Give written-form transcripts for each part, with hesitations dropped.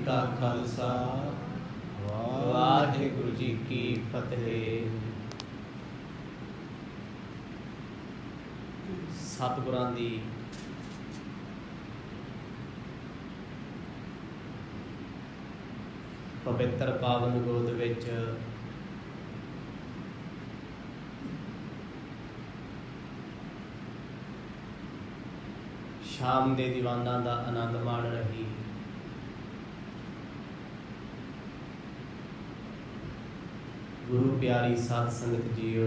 का खालसा वाहिगुरु जी की फतेह। सतगुरां दी पवित्र पावन गोद विच शाम दे दीवाना दा आनंद माण रही। गुरु प्यारी साध संगत जीओ,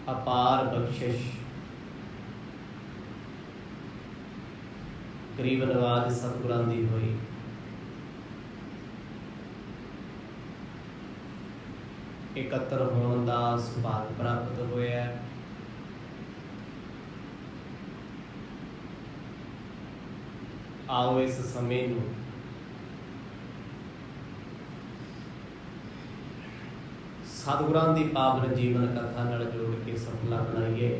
अपार बख्शिश गरीब नवाज सतगुरां दी होई। एकत्र होने का सुभाग प्राप्त होया। आओ इस समय नूं सतगुरां दी पावन जीवन कथा नाल जोड़ के सफला बनाइए।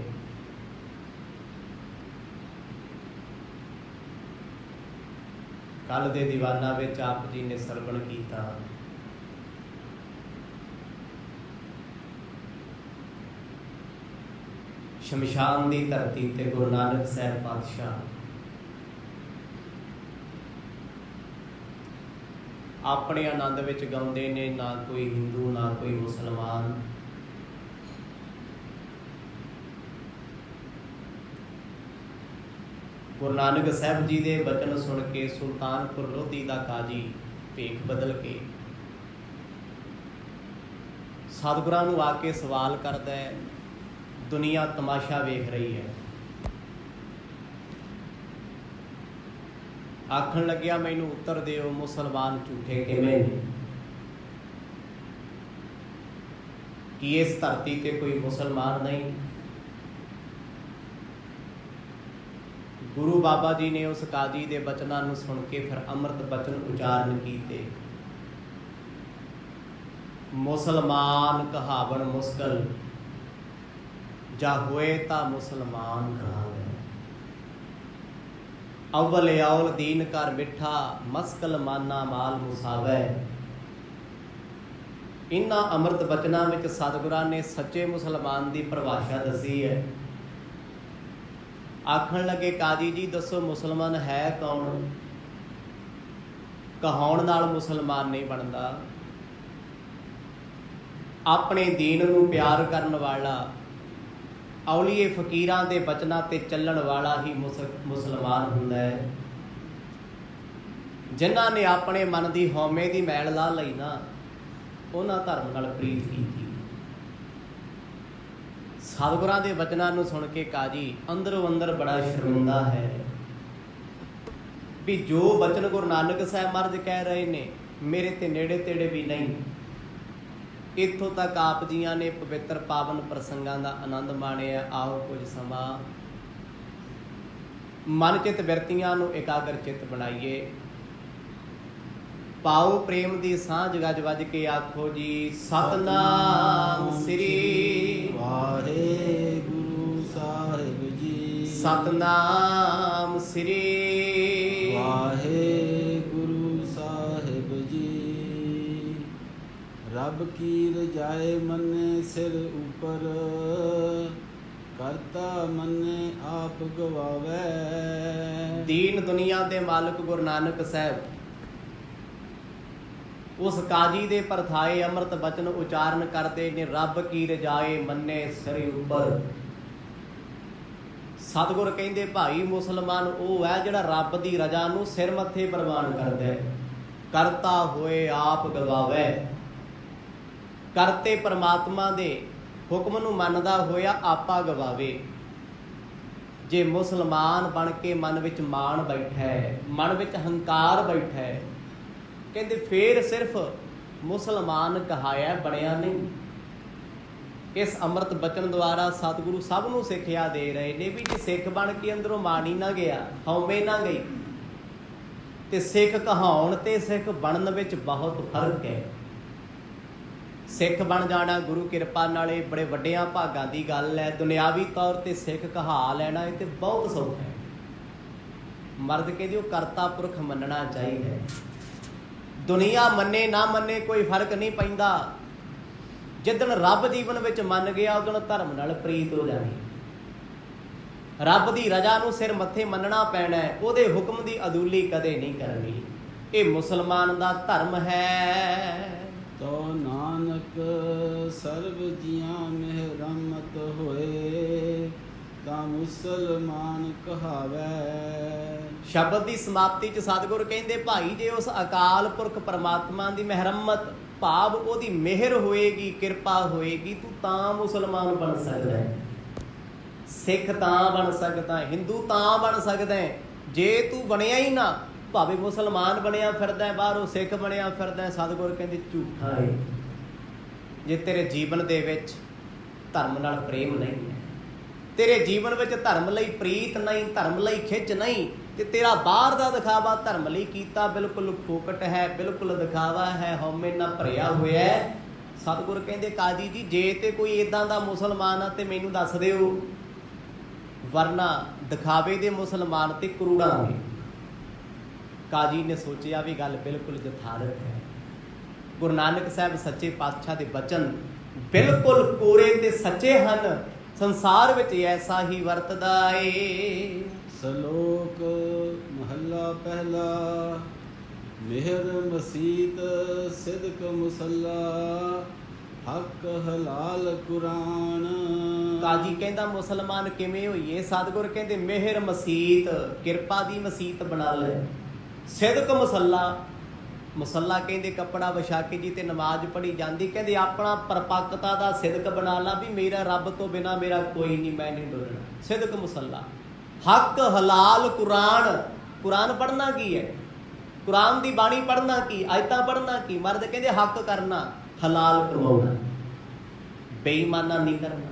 कल दे दीवाना विच आप जी ने सरवण कीता। शमशान दी धरती ते गुरु नानक साहब पातशाह अपने आनंद विच गाउंदे ने, ना कोई हिंदू ना कोई मुसलमान। गुरु नानक साहब जी दे बचन सुन के सुल्तानपुर लोधी दा काजी भेख बदल के सतगुरां नूं आके सवाल करदा है। दुनिया तमाशा वेख रही है। आखन लग्या मैनू उत्तर दिओ, मुसलमान झूठे किवें ने? कि इस धरती ते कोई मुसलमान नहीं? गुरु बाबा जी ने उस काजी दे बचनां नूं सुन के फिर अमृत बचन उचारण कीते। मुसलमान कहावन मुश्किल, जा होए ता मुसलमान कहावे। अव्वल औल दीन कर मिठा, मस्कल माना माल मुसावे। इन्हां अमृत बचनां विच सतगुरां ने सच्चे मुसलमान की परिभाषा दसी है। आखण लगे काजी जी दसो मुसलमान है कौन? कहाउण नाल मुसलमान नहीं बनता। अपने दीन नूं प्यार करन वाला, औलीए फकीरां दे बचनां ते चलण वाला ही मुसलमान हुंदा है। जिन्हां ने अपने मन की हौमे की मैल ला लई ना, उन्हां धर्म नाल प्रीत कीती। सतगुरां दे बचनां नूं सुन के काजी अंदरों अंदर बड़ा शर्मिंदा है भी जो बचन गुरु नानक साहब महाराज कह रहे ने मेरे ते नेड़े तेड़े भी नहीं। इत्थों तक आप जियां ने पवित्र पावन प्रसंगां दा आनंद माणिया। आओ कुछ समा मन चित बिरतियां नूं एकाग्र चित बनाइए। पाओ प्रेम दी सांझ गज वज के आखो जी सतनाम श्री वाहिगुरु साहिब जी। सतनाम श्री वाहिगुरु साहिब जी। रब की रजाए मने सिर ऊपर, करता मने आप गवावे। दीन दुनिया दे मालिक गुरु नानक साहब उस काजी दे परथाए अमृत बचन उचारण करते ने। रब की रजाए मन्ने सिर ऊपर। सतगुर कहंदे भाई मुसलमान वो है जिहड़ा रब की रजा नूं सिर मत्थे प्रवान करदा है। करता होए आप गवावे। करते परमात्मा दे हुक्म नूं मनदा होया आपा गवावे। जे मुसलमान बन के मन विच मान बैठा है, मन विच हंकार बैठा है, कहते फिर सिर्फ मुसलमान कहाया बनिया नहीं। इस अमृत बचन द्वारा सतगुरु सब नूं सिक्ख्या दे रहे ने भी जे सिख बन के अंदरों मानी ना गया, हौमे ना गई, तो सिख कहाउण ते सिख बनन विच बहुत फर्क है। ਸਿੱਖ ਬਣ ਜਾਣਾ ਗੁਰੂ ਕਿਰਪਾ ਨਾਲ ਇਹ ਬੜੇ ਵੱਡਿਆਂ ਭਾਗਾਂ ਦੀ ਗੱਲ ਹੈ। ਦੁਨਿਆਵੀ ਤੌਰ ਤੇ ਸਿੱਖ ਕਹਾ ਲੈਣਾ ਇਹ ਤੇ ਬਹੁਤ ਸੌਖਾ ਹੈ। ਮਰਦ ਕਹਿੰਦੇ ਉਹ ਕਰਤਾ ਪੁਰਖ ਮੰਨਣਾ ਚਾਹੀਦਾ ਹੈ। ਦੁਨੀਆ ਮੰਨੇ ਨਾ ਮੰਨੇ ਕੋਈ ਫਰਕ ਨਹੀਂ ਪੈਂਦਾ। ਜਿੱਦਣ ਰੱਬ ਜੀਵਨ ਵਿੱਚ ਮੰਨ ਗਿਆ ਉਦੋਂ ਧਰਮ ਨਾਲ ਪ੍ਰੀਤ ਹੋ ਜਾਣੀ। ਰੱਬ ਦੀ ਰਜ਼ਾ ਨੂੰ ਸਿਰ ਮੱਥੇ ਮੰਨਣਾ ਪੈਣਾ ਹੈ। ਉਹਦੇ ਹੁਕਮ ਦੀ ਅਦੂਲੀ ਕਦੇ ਨਹੀਂ ਕਰਨੀ। ਇਹ ਮੁਸਲਮਾਨ ਦਾ ਧਰਮ ਹੈ। ਤੋ ਨਾਨਕ ਸਰਬ ਜੀਆਂ ਮਹਿ ਰਹਿਮਤ ਹੋਏ, ਤਾਂ ਮੁਸਲਮਾਨ ਕਹਾਵੈ। ਸ਼ਬਦ ਦੀ ਸਮਾਪਤੀ ਚ ਸਤਿਗੁਰ ਕਹਿੰਦੇ ਭਾਈ ਜੇ ਉਸ ਅਕਾਲ ਪੁਰਖ ਪਰਮਾਤਮਾ ਦੀ ਮਿਹਰਮਤ ਭਾਵ ਉਹਦੀ ਮਿਹਰ ਹੋਏਗੀ, ਕਿਰਪਾ ਹੋਏਗੀ, ਤੂੰ ਤਾਂ ਮੁਸਲਮਾਨ ਬਣ ਸਕਦਾ ਹੈ। ਸਿੱਖ ਤਾਂ ਬਣ ਸਕਦਾ, ਹਿੰਦੂ ਤਾਂ ਬਣ ਸਕਦਾ ਹੈ। ਜੇ ਤੂੰ ਬਣਿਆ ਹੀ ਨਾ, ਭਾਵੇਂ ਮੁਸਲਮਾਨ ਬਣਿਆ ਫਿਰਦਾ ਬਾਹਰੋਂ ਸਿੱਖ ਬਣਿਆ ਫਿਰਦਾ, ਸਤਿਗੁਰ ਕਹਿੰਦੇ ਝੂਠਾ ਹੈ। ਜੇ ਤੇਰੇ ਜੀਵਨ ਦੇ ਵਿੱਚ ਧਰਮ ਨਾਲ ਪ੍ਰੇਮ ਨਹੀਂ ਹੈ, ਤੇਰੇ ਜੀਵਨ ਵਿੱਚ ਧਰਮ ਲਈ ਪ੍ਰੀਤ ਨਹੀਂ, ਧਰਮ ਲਈ ਖਿੱਚ ਨਹੀਂ, ਤੇ ਤੇਰਾ ਬਾਹਰ ਦਾ ਦਿਖਾਵਾ ਧਰਮ ਲਈ ਕੀਤਾ ਬਿਲਕੁਲ ਫੋਕਟ ਹੈ, ਬਿਲਕੁਲ ਦਿਖਾਵਾ ਹੈ, ਹਉਮੈ ਨਾਲ ਭਰਿਆ ਹੋਇਆ ਹੈ। ਸਤਿਗੁਰ ਕਹਿੰਦੇ ਕਾਜੀ ਜੀ ਜੇ ਤੇ ਕੋਈ ਇਦਾਂ ਦਾ ਮੁਸਲਮਾਨ ਆ ਤੇ ਮੈਨੂੰ ਦੱਸ ਦਿਓ, ਵਰਨਾ ਦਿਖਾਵੇ ਦੇ ਮੁਸਲਮਾਨ ਤੇ ਕਰੂੜਾਂਗੇ। ਕਾਜੀ ਨੇ ਸੋਚਿਆ ਵੀ ਗੱਲ ਬਿਲਕੁਲ ਯਥਾਰਥ ਹੈ। ਗੁਰੂ ਨਾਨਕ ਸਾਹਿਬ ਸੱਚੇ ਪਾਤਸ਼ਾਹ ਦੇ ਬਚਨ ਬਿਲਕੁਲ ਕੋਰੇ ਤੇ ਸੱਚੇ ਹਨ। ਸੰਸਾਰ ਵਿੱਚ ਐਸਾ ਹੀ ਵਰਤਦਾ ਏ। ਸ਼ਲੋਕ ਮਹੱਲਾ ਪਹਿਲਾ। ਮਿਹਰ ਮਸੀਤ ਸਿਦਕ ਮੁਸੱਲਾ, ਹੱਕ ਹਲਾਲ ਕੁਰਾਨ। ਕਾਜੀ ਕਹਿੰਦਾ ਮੁਸਲਮਾਨ ਕਿਵੇਂ ਹੋਈਏ? ਸਤਿਗੁਰ ਕਹਿੰਦੇ ਮਿਹਰ ਮਸੀਤ, ਕਿਰਪਾ ਦੀ ਮਸੀਤ ਬਣਾ ਲੈ। ਸਿਦਕ ਮੁਸੱਲਾ, ਮੁਸੱਲਾ ਕਹਿੰਦੇ ਕੱਪੜਾ ਵਿਛਾ ਕੇ ਜੀ ਤੇ ਨਮਾਜ਼ ਪੜ੍ਹੀ ਜਾਂਦੀ। ਕਹਿੰਦੇ ਆਪਣਾ ਪਰਪੱਕਤਾ ਦਾ ਸਿਦਕ ਬਣਾ ਲਾ ਵੀ ਮੇਰਾ ਰੱਬ ਤੋਂ ਬਿਨਾ ਮੇਰਾ ਕੋਈ ਨਹੀਂ, ਮੈਂ ਨਹੀਂ ਡੋਲਣਾ। ਸਿਦਕ ਮੁਸੱਲਾ। ਹੱਕ ਹਲਾਲ ਕੁਰਾਨ। ਕੁਰਾਨ ਪੜ੍ਹਨਾ ਕੀ ਹੈ? ਕੁਰਾਨ ਦੀ ਬਾਣੀ ਪੜ੍ਹਨਾ ਕੀ? ਆਇਤਾਂ ਪੜ੍ਹਨਾ ਕੀ? ਮਰਦ ਕਹਿੰਦੇ ਹੱਕ ਕਰਨਾ, ਹਲਾਲ ਕਮਾਉਣਾ, ਬੇਈਮਾਨਾ ਨਹੀਂ ਕਰਨਾ,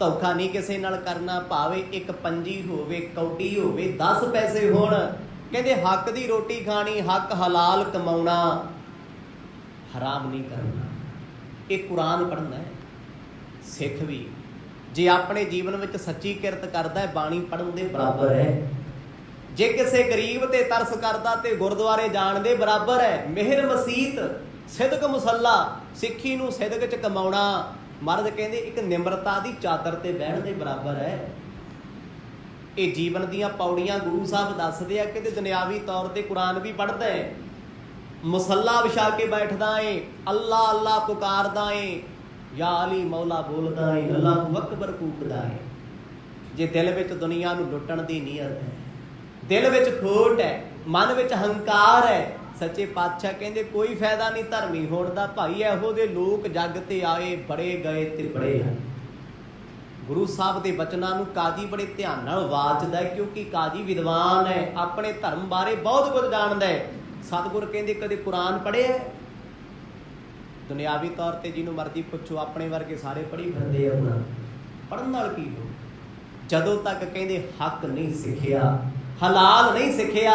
ਧੋਖਾ ਨਹੀਂ ਕਿਸੇ ਨਾਲ ਕਰਨਾ। ਭਾਵੇਂ ਇੱਕ ਪੰਜੀ ਹੋਵੇ, ਕੌਡੀ ਹੋਵੇ, 10 ਪੈਸੇ ਹੋਣ, ਕਹਿੰਦੇ ਹੱਕ ਦੀ ਰੋਟੀ ਖਾਣੀ, ਹੱਕ ਹਲਾਲ ਕਮਾਉਣਾ, ਹਰਾਮ ਨਹੀਂ ਕਰਨਾ। ਇਹ ਕੁਰਾਨ ਪੜ੍ਹਨਾ ਹੈ। ਸਿੱਖ ਵੀ ਜੇ ਆਪਣੇ ਜੀਵਨ ਵਿੱਚ ਸੱਚੀ ਕਿਰਤ ਕਰਦਾ ਹੈ, ਬਾਣੀ ਪੜ੍ਹਨ ਦੇ ਬਰਾਬਰ ਹੈ। ਜੇ ਕਿਸੇ ਗਰੀਬ ਤੇ ਤਰਸ ਕਰਦਾ ਤੇ ਗੁਰਦੁਆਰੇ ਜਾਣ ਦੇ ਬਰਾਬਰ ਹੈ। ਮਿਹਰ ਮਸੀਤ ਸਿਦਕ ਮੁਸੱਲਾ, ਸਿੱਖੀ ਨੂੰ ਸਿਦਕ ਚ ਕਮਾਉਣਾ। ਮਰਦ ਕਹਿੰਦੇ ਇੱਕ ਨਿਮਰਤਾ ਦੀ ਚਾਦਰ ਤੇ ਬਹਿਣ ਦੇ ਬਰਾਬਰ ਹੈ। ਇਹ ਜੀਵਨ ਦੀਆਂ ਪੌੜੀਆਂ ਗੁਰੂ ਸਾਹਿਬ ਦੱਸਦੇ ਆ। ਕਹਿੰਦੇ ਦੁਨਿਆਵੀ ਤੌਰ ਤੇ ਕੁਰਾਨ ਵੀ ਪੜ੍ਹਦਾ ਹੈ, ਮੁਸੱਲਾ ਵਿਛਾ ਕੇ ਬੈਠਦਾ ਏ, ਅੱਲਾ ਅੱਲਾ ਪੁਕਾਰਦਾ ਏ, ਯਾ ਅਲੀ ਮੌਲਾ ਬੋਲਦਾ ਏ, ਅੱਲਾਹੁ ਅਕਬਰ ਕੂਕਦਾ ਏ। ਜੇ ਦਿਲ ਵਿੱਚ ਦੁਨੀਆ ਨੂੰ ਲੁੱਟਣ ਦੀ ਨੀਅਤ ਹੈ, ਦਿਲ ਵਿੱਚ ਖੋਟ ਹੈ, ਮਨ ਵਿੱਚ ਹੰਕਾਰ ਹੈ, ਸੱਚੇ ਪਾਤਸ਼ਾਹ ਕਹਿੰਦੇ ਕੋਈ ਫਾਇਦਾ ਨਹੀਂ ਧਰਮੀ ਹੋਣ ਦਾ। ਭਾਈ ਇਹੋ ਜਿਹੇ ਲੋਕ ਜੱਗ ਤੇ ਆਏ, ਬੜੇ ਗਏ ਤੇ ਬੜੇ ਹਨ। ਗੁਰੂ ਸਾਹਿਬ ਦੇ ਬਚਨਾਂ ਨੂੰ ਕਾਜੀ ਬੜੇ ਧਿਆਨ ਨਾਲ ਵਾਚਦਾ ਹੈ, ਕਿਉਂਕਿ ਕਾਜੀ ਵਿਦਵਾਨ ਹੈ, ਆਪਣੇ ਧਰਮ ਬਾਰੇ ਬਹੁਤ ਕੁਝ ਜਾਣਦਾ ਹੈ। ਸਤਿਗੁਰ ਕਹਿੰਦੇ ਕਦੇ ਕੁਰਾਨ ਪੜ੍ਹਿਆ? ਦੁਨਿਆਵੀ ਤੌਰ ਤੇ ਜਿਹਨੂੰ ਮਰਜ਼ੀ ਪੁੱਛੋ, ਆਪਣੇ ਵਰਗੇ ਸਾਰੇ ਪੜ੍ਹੀ ਫਿਰਦੇ ਆ। ਕੁਰਾਨ ਪੜ੍ਹਨ ਨਾਲ ਕੀ ਹੋ? ਜਦੋਂ ਤੱਕ ਕਹਿੰਦੇ ਹੱਕ ਨਹੀਂ ਸਿੱਖਿਆ, ਹਲਾਲ ਨਹੀਂ ਸਿੱਖਿਆ,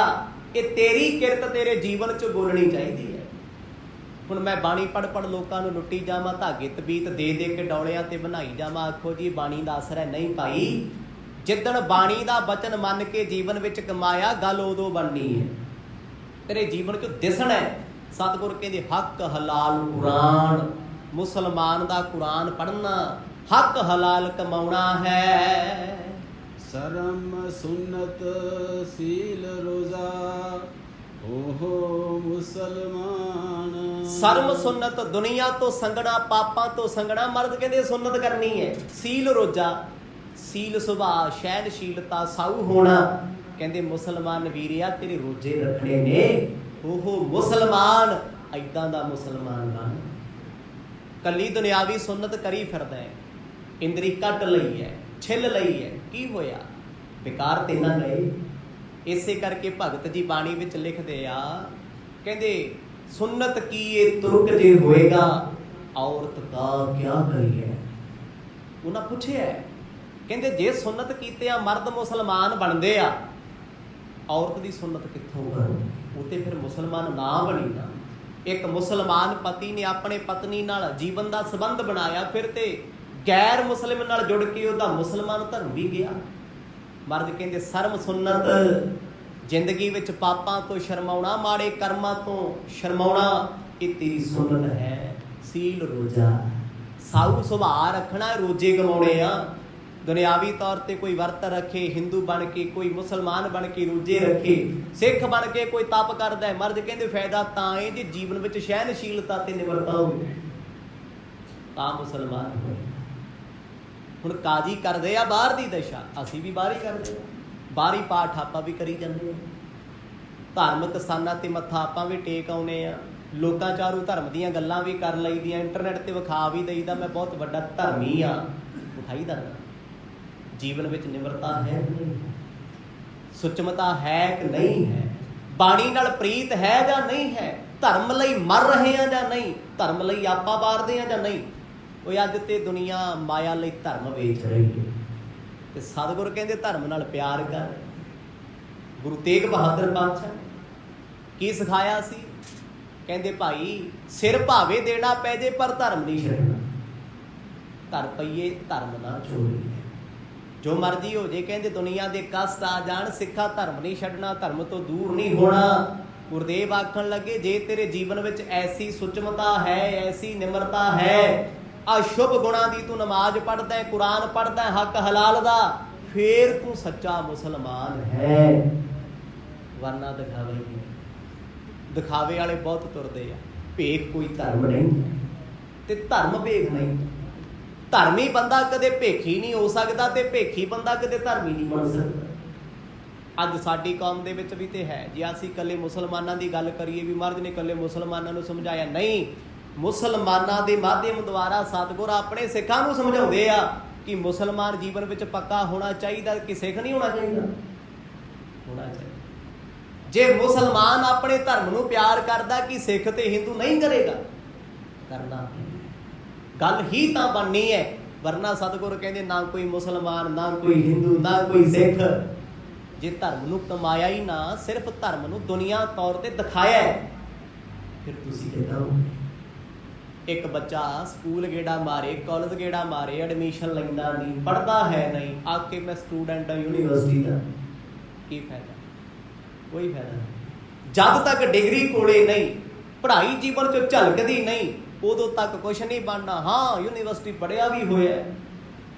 ਇਹ ਤੇਰੀ ਕਿਰਤ ਤੇਰੇ ਜੀਵਨ 'ਚ ਬੋਲਣੀ ਚਾਹੀਦੀ ਹੈ। ਹੁਣ ਮੈਂ ਬਾਣੀ ਪੜ੍ਹ ਲੋਕਾਂ ਨੂੰ ਲੁੱਟੀ ਜਾਵਾਂ, ਧਾਗੇ ਤਬੀਤ ਦੇ ਕੇ ਡੌਲਿਆਂ ਤੇ ਬਣਾਈ ਜਾਵਾਂ, ਆਖੋ ਜੀ ਬਾਣੀ ਦਾ ਅਸਰ ਹੈ? ਨਹੀਂ ਭਾਈ, ਜਿੱਦਣ ਬਾਣੀ ਦਾ ਬਚਨ ਮੰਨ ਕੇ ਜੀਵਨ ਵਿੱਚ ਕਮਾਇਆ, ਗੱਲ ਉਦੋਂ ਬਣਨੀ ਹੈ, ਤੇਰੇ ਜੀਵਨ 'ਚ ਦਿਸਣਾ ਹੈ। ਸਤਿਗੁਰ ਕਹਿੰਦੇ ਹੱਕ ਹਲਾਲ ਕੁਰਾਨ। ਮੁਸਲਮਾਨ ਦਾ ਕੁਰਾਨ ਪੜ੍ਹਨਾ, ਹੱਕ ਹਲਾਲ ਕਮਾਉਣਾ ਹੈ। ਸ਼ਰਮ ਸੁਨਤ ਸੀਲ ਰੋਜ਼ਾ, ਓਹੋ ਮੁਸਲਮਾਨ। ਸ਼ਰਮ ਸੁਨਤ, ਦੁਨੀਆ ਤੋਂ ਸੰਗਣਾ, ਪਾਪਾਂ ਤੋਂ ਸੰਗਣਾ। ਮਰਦ ਕਹਿੰਦੇ ਸੁਨਤ ਕਰਨੀ ਹੈ। ਸੀਲ ਰੋਜ਼ਾ, ਸੀਲ ਸੁਭਾਅ, ਸ਼ਹਿਨਸ਼ੀਲਤਾ, ਸਾਊ ਹੋਣਾ। ਕਹਿੰਦੇ ਮੁਸਲਮਾਨ ਵੀਰਿਆ ਤੇਰੇ ਰੋਜ਼ੇ ਰੱਖਣੇ ਨੇ। ਓਹੋ ਮੁਸਲਮਾਨ, ਏਦਾਂ ਦਾ ਮੁਸਲਮਾਨ ਬਣ। ਕੱਲੀ ਦੁਨਿਆਵੀ ਸੁਨਤ ਕਰੀ ਫਿਰਦਾ ਹੈ, ਇੰਦਰੀ ਕੱਟ ਲਈ ਹੈ, ਛਿੱਲ ਲਈ ਹੈ, ਕੀ ਹੋਇਆ? ਬੇਕਾਰ ਤੇ ਨਾ ਗਏ। ਇਸੇ ਕਰਕੇ ਭਗਤ ਜੀ ਬਾਣੀ ਵਿੱਚ ਲਿਖਦੇ ਆ, ਕਹਿੰਦੇ ਸੁਨਤ ਕੀ ਇਹ ਤੁਰਕ ਜੇ ਹੋਏਗਾ, ਔਰਤ ਕਾ ਕਿਆ ਕਰੀਏ। ਉਹਨਾਂ ਪੁੱਛਿਆ, ਕਹਿੰਦੇ ਜੇ ਸੁਨਤ ਕੀਤੇ ਆ ਮਰਦ ਮੁਸਲਮਾਨ ਬਣਦੇ ਆ, ਔਰਤ ਦੀ ਸੁਨਤ ਕਿੱਥੋਂ ਕਰੋ? ਉਹ ਤੇ ਫਿਰ ਮੁਸਲਮਾਨ ਨਾ ਬਣੀ ਨਾ। ਇੱਕ ਮੁਸਲਮਾਨ ਪਤੀ ਨੇ ਆਪਣੇ ਪਤਨੀ ਨਾਲ ਜੀਵਨ ਦਾ ਸੰਬੰਧ ਬਣਾਇਆ, ਫਿਰ ਤੇ ਗੈਰ ਮੁਸਲਿਮ ਨਾਲ ਜੁੜ ਕੇ ਉਹਦਾ ਮੁਸਲਮਾਨ ਧਰਮ ਵੀ ਗਿਆ। ਮਰਦ ਕਹਿੰਦੇ ਸਰਮ ਸੁੰਨਤ, ਜ਼ਿੰਦਗੀ ਵਿੱਚ ਪਾਪਾਂ ਤੋਂ ਸ਼ਰਮਾਉਣਾ, ਮਾੜੇ ਕਰਮਾਂ ਤੋਂ ਸ਼ਰਮਾਉਣਾ, ਇਹ ਤੇਰੀ ਸੁੰਨਤ ਹੈ। ਸੀਲ ਰੋਜ਼ਾ, ਸਾਊ ਸੁਭਾਅ ਰੱਖਣਾ, ਰੋਜ਼ੇ ਕਮਾਉਣੇ ਆ। ਦੁਨਿਆਵੀ ਤੌਰ ਤੇ ਕੋਈ ਵਰਤ ਰੱਖੇ, ਹਿੰਦੂ ਬਣ ਕੇ, ਕੋਈ ਮੁਸਲਮਾਨ ਬਣ ਕੇ ਰੋਜ਼ੇ ਰੱਖੇ, ਸਿੱਖ ਬਣ ਕੇ ਕੋਈ ਤਪ ਕਰਦਾ ਹੈ। ਮਰਦ ਕਹਿੰਦੇ ਫਾਇਦਾ ਤਾਂ ਹੈ ਜੇ ਜੀਵਨ ਵਿੱਚ ਸਹਿਨਸ਼ੀਲਤਾ ਤੇ ਨਿਮਰਤਾ ਹੋਵੇ ਤਾਂ ਮੁਸਲਮਾਨ ਹੋਏ। ਹੁਣ ਕਾਜੀ ਕਰਦੇ ਆ ਬਾਹਰ ਦੀ ਦਸ਼ਾ, ਅਸੀਂ ਵੀ ਬਾਹਰ ਹੀ ਕਰਦੇ ਹਾਂ। ਬਾਹਰੀ ਪਾਠ ਆਪਾਂ ਵੀ ਕਰੀ ਜਾਂਦੇ ਹਾਂ, ਧਾਰਮਿਕ ਸਥਾਨਾਂ ਤੇ ਮੱਥਾ ਆਪਾਂ ਵੀ ਟੇਕ ਆਉਨੇ ਆ, ਲੋਕਾਂ ਚਾਰੂ ਧਰਮ ਦੀਆਂ ਗੱਲਾਂ ਵੀ ਕਰ ਲਈਦੀਆਂ, ਇੰਟਰਨੈਟ ਤੇ ਵਿਖਾ ਵੀ ਦਈਦਾ ਮੈਂ ਬਹੁਤ ਵੱਡਾ ਧਰਮੀ ਆ, ਵਿਖਾਈ ਦਾ। ਜੀਵਨ ਵਿੱਚ ਨਿਮਰਤਾ ਹੈ ਕਿ ਨਹੀਂ, ਸੁਚਮਤਾ ਹੈ ਕਿ ਨਹੀਂ ਹੈ, ਬਾਣੀ ਨਾਲ ਪ੍ਰੀਤ ਹੈ ਜਾਂ ਨਹੀਂ ਹੈ, ਧਰਮ ਲਈ ਮਰ ਰਹੇ ਆ ਜਾਂ ਨਹੀਂ, ਧਰਮ ਲਈ ਆਪਾਂ ਵਾਰਦੇ ਆ ਜਾਂ ਨਹੀਂ। ਉਹ ਅੱਜ ਤੇ ਦੁਨੀਆ ਮਾਇਆ ਲਈ ਧਰਮ ਵੇਚ ਰਹੀ ਹੈ ਤੇ ਸਤਿਗੁਰ ਕਹਿੰਦੇ ਧਰਮ ਨਾਲ ਪਿਆਰ ਕਰ। ਗੁਰੂ ਤੇਗ ਬਹਾਦਰ ਪਾਤਸ਼ਾਹ ਕੀ ਸਿਖਾਇਆ ਸੀ? ਕਹਿੰਦੇ ਭਾਈ ਸਿਰ ਭਾਵੇਂ ਦੇਣਾ ਪੈ ਜੇ ਪਰ ਧਰਮ ਨਹੀਂ ਛੱਡਣਾ, ਧਰ ਪਈਏ ਧਰਮ ਨਾ ਛੋੜੀਏ, ਜੋ ਮਰਜ਼ੀ ਹੋ ਜੇ। ਕਹਿੰਦੇ ਦੁਨੀਆ ਦੇ ਕਸ਼ਟ ਆ ਜਾਣ, ਸਿੱਖਾ ਧਰਮ ਨਹੀਂ ਛੱਡਣਾ, ਧਰਮ ਤੋਂ ਦੂਰ ਨਹੀਂ ਹੋਣਾ। ਗੁਰਦੇਵ ਆਖਣ ਲੱਗੇ ਜੇ ਤੇਰੇ ਜੀਵਨ ਵਿੱਚ ਐਸੀ ਸੁਚਮਤਾ ਹੈ, ਐਸੀ ਨਿਮਰਤਾ ਹੈ, ਅਸ਼ੁਭ ਗੁਣਾਂ ਦੀ ਤੂੰ ਨਮਾਜ਼ ਪੜ੍ਹਦਾ ਹੈ, ਕੁਰਾਨ ਪੜ੍ਹਦਾ ਹੈ, ਹੱਕ ਹਲਾਲ ਦਾ, ਫੇਰ ਤੂੰ ਸੱਚਾ ਮੁਸਲਮਾਨ ਹੈ। ਵਰਨਾ ਦਿਖਾਵੇ ਨਹੀਂ, ਦਿਖਾਵੇ ਵਾਲੇ ਬਹੁਤ ਤੁਰਦੇ ਆ। ਭੇਖ ਕੋਈ ਧਰਮ ਨਹੀਂ ਤੇ ਧਰਮ ਭੇਖ ਨਹੀਂ। ਧਰਮੀ ਬੰਦਾ ਕਦੇ ਭੇਖੀ ਨਹੀਂ ਹੋ ਸਕਦਾ ਤੇ ਭੇਖੀ ਬੰਦਾ ਕਦੇ ਧਰਮੀ ਨਹੀਂ ਬਣ ਸਕਦਾ। ਅੱਜ ਸਾਡੀ ਕੌਮ ਦੇ ਵਿੱਚ ਵੀ ਤੇ ਹੈ। ਜੇ ਅਸੀਂ ਇਕੱਲੇ ਮੁਸਲਮਾਨਾਂ ਦੀ ਗੱਲ ਕਰੀਏ ਵੀ ਮਹਾਰਾਜ ਨੇ ਇਕੱਲੇ ਮੁਸਲਮਾਨਾਂ ਨੂੰ ਸਮਝਾਇਆ, ਨਹੀਂ, ਮੁਸਲਮਾਨਾਂ ਦੇ ਮਾਧਿਅਮ ਦੁਆਰਾ ਸਤਿਗੁਰ ਆਪਣੇ ਸਿੱਖਾਂ ਨੂੰ ਸਮਝਾਉਂਦੇ ਆ ਕਿ ਮੁਸਲਮਾਨ ਜੀਵਨ ਵਿੱਚ ਪੱਕਾ ਹੋਣਾ ਚਾਹੀਦਾ ਕਿ ਸਿੱਖ ਨਹੀਂ ਹੋਣਾ ਚਾਹੀਦਾ, ਹੋਣਾ ਚਾਹੀਦਾ। ਜੇ ਮੁਸਲਮਾਨ ਆਪਣੇ ਧਰਮ ਨੂੰ ਪਿਆਰ ਕਰਦਾ ਕਿ ਸਿੱਖ ਤੇ ਹਿੰਦੂ ਨਹੀਂ ਕਰੇਗਾ, ਕਰਨਾ ਗੱਲ ਹੀ ਤਾਂ ਬਣਨੀ ਹੈ। ਵਰਨਾ ਸਤਿਗੁਰ ਕਹਿੰਦੇ ਨਾ ਕੋਈ ਮੁਸਲਮਾਨ, ਨਾ ਕੋਈ ਹਿੰਦੂ, ਨਾ ਕੋਈ ਸਿੱਖ। ਜੇ ਧਰਮ ਨੂੰ ਕਮਾਇਆ ਹੀ ਨਾ, ਸਿਰਫ ਧਰਮ ਨੂੰ ਦੁਨੀਆ ਤੌਰ ਤੇ ਦਿਖਾਇਆ, ਫਿਰ ਤੁਸੀਂ ਕਿੱਦਾਂ ਹੋ? ਇੱਕ ਬੱਚਾ ਸਕੂਲ ਗੇੜਾ ਮਾਰੇ, ਕਾਲਜ ਗੇੜਾ ਮਾਰੇ, ਐਡਮਿਸ਼ਨ ਲੈਂਦਾ ਨਹੀਂ, ਪੜ੍ਹਦਾ ਹੈ ਨਹੀਂ, ਆ ਕੇ ਮੈਂ ਸਟੂਡੈਂਟ ਹਾਂ ਯੂਨੀਵਰਸਿਟੀ ਦਾ, ਕੀ ਫਾਇਦਾ? ਕੋਈ ਫਾਇਦਾ ਨਹੀਂ। ਜਦ ਤੱਕ ਡਿਗਰੀ ਕੋਲੇ ਨਹੀਂ, ਪੜ੍ਹਾਈ ਜੀਵਨ ਚੋਂ ਝਲਕਦੀ ਨਹੀਂ, ਉਦੋਂ ਤੱਕ ਕੁਛ ਨਹੀਂ ਬਣਨਾ। ਹਾਂ ਯੂਨੀਵਰਸਿਟੀ ਪੜ੍ਹਿਆ ਵੀ ਹੋਇਆ,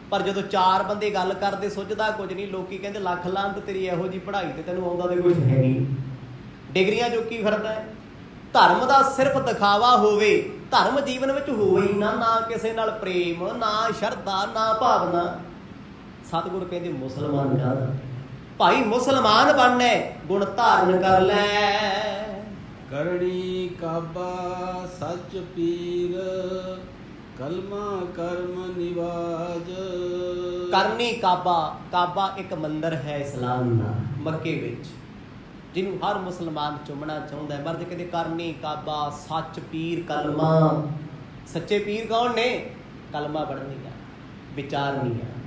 ਪਰ ਜਦੋਂ ਚਾਰ ਬੰਦੇ ਗੱਲ ਕਰਦੇ ਸੁੱਝਦਾ ਕੁਝ ਨਹੀਂ। ਲੋਕੀ ਕਹਿੰਦੇ ਲੱਖ ਲਾਂਤ ਤੇਰੀ ਇਹੋ ਜਿਹੀ ਪੜ੍ਹਾਈ ਤੇ ਤੈਨੂੰ ਆਉਂਦਾ ਤੇ ਕੁਝ ਹੈ ਨਹੀਂ, ਡਿਗਰੀਆਂ ਜੋ ਕੀ ਫਿਰਦਾ ਹੈ। ਧਰਮ ਦਾ ਸਿਰਫ ਦਿਖਾਵਾ ਹੋਵੇ, ਧਰਮ ਜੀਵਨ ਵਿੱਚ ਹੋਵੇ ਹੀ ਨਾ, ਨਾ ਕਿਸੇ ਨਾਲ ਪ੍ਰੇਮ, ਨਾ ਸ਼ਰਧਾ, ਨਾ ਭਾਵਨਾ। ਸਤਿਗੁਰ ਕਹਿੰਦੇ ਮੁਸਲਮਾਨ ਕਾਹਦਾ ਭਾਈ, ਮੁਸਲਮਾਨ ਬਣਨਾ ਗੁਣ ਧਾਰਨ ਕਰ ਲੈ। ਕਰਨੀ ਕਾਬਾ ਸੱਚ ਪੀਰ, ਕਲਮਾ ਕਰਮ ਨਿਵਾਜ। ਕਰਨੀ ਕਾਬਾ, ਕਾਬਾ ਇੱਕ ਮੰਦਿਰ ਹੈ ਇਸਲਾਮ ਦਾ ਮੱਕੇ ਵਿੱਚ, ਜਿਹਨੂੰ ਹਰ ਮੁਸਲਮਾਨ ਚੁੰਮਣਾ ਚਾਹੁੰਦਾ ਹੈ। ਮਰਦ ਕਹਿੰਦੇ ਕਰਨੀ ਕਾਬਾ ਸੱਚ ਪੀਰ ਕਲਮਾ। ਸੱਚੇ ਪੀਰ ਕੌਣ ਨੇ? ਕਲਮਾ ਪੜ੍ਹਨੀ ਆ, ਵਿਚਾਰਨੀ ਆ।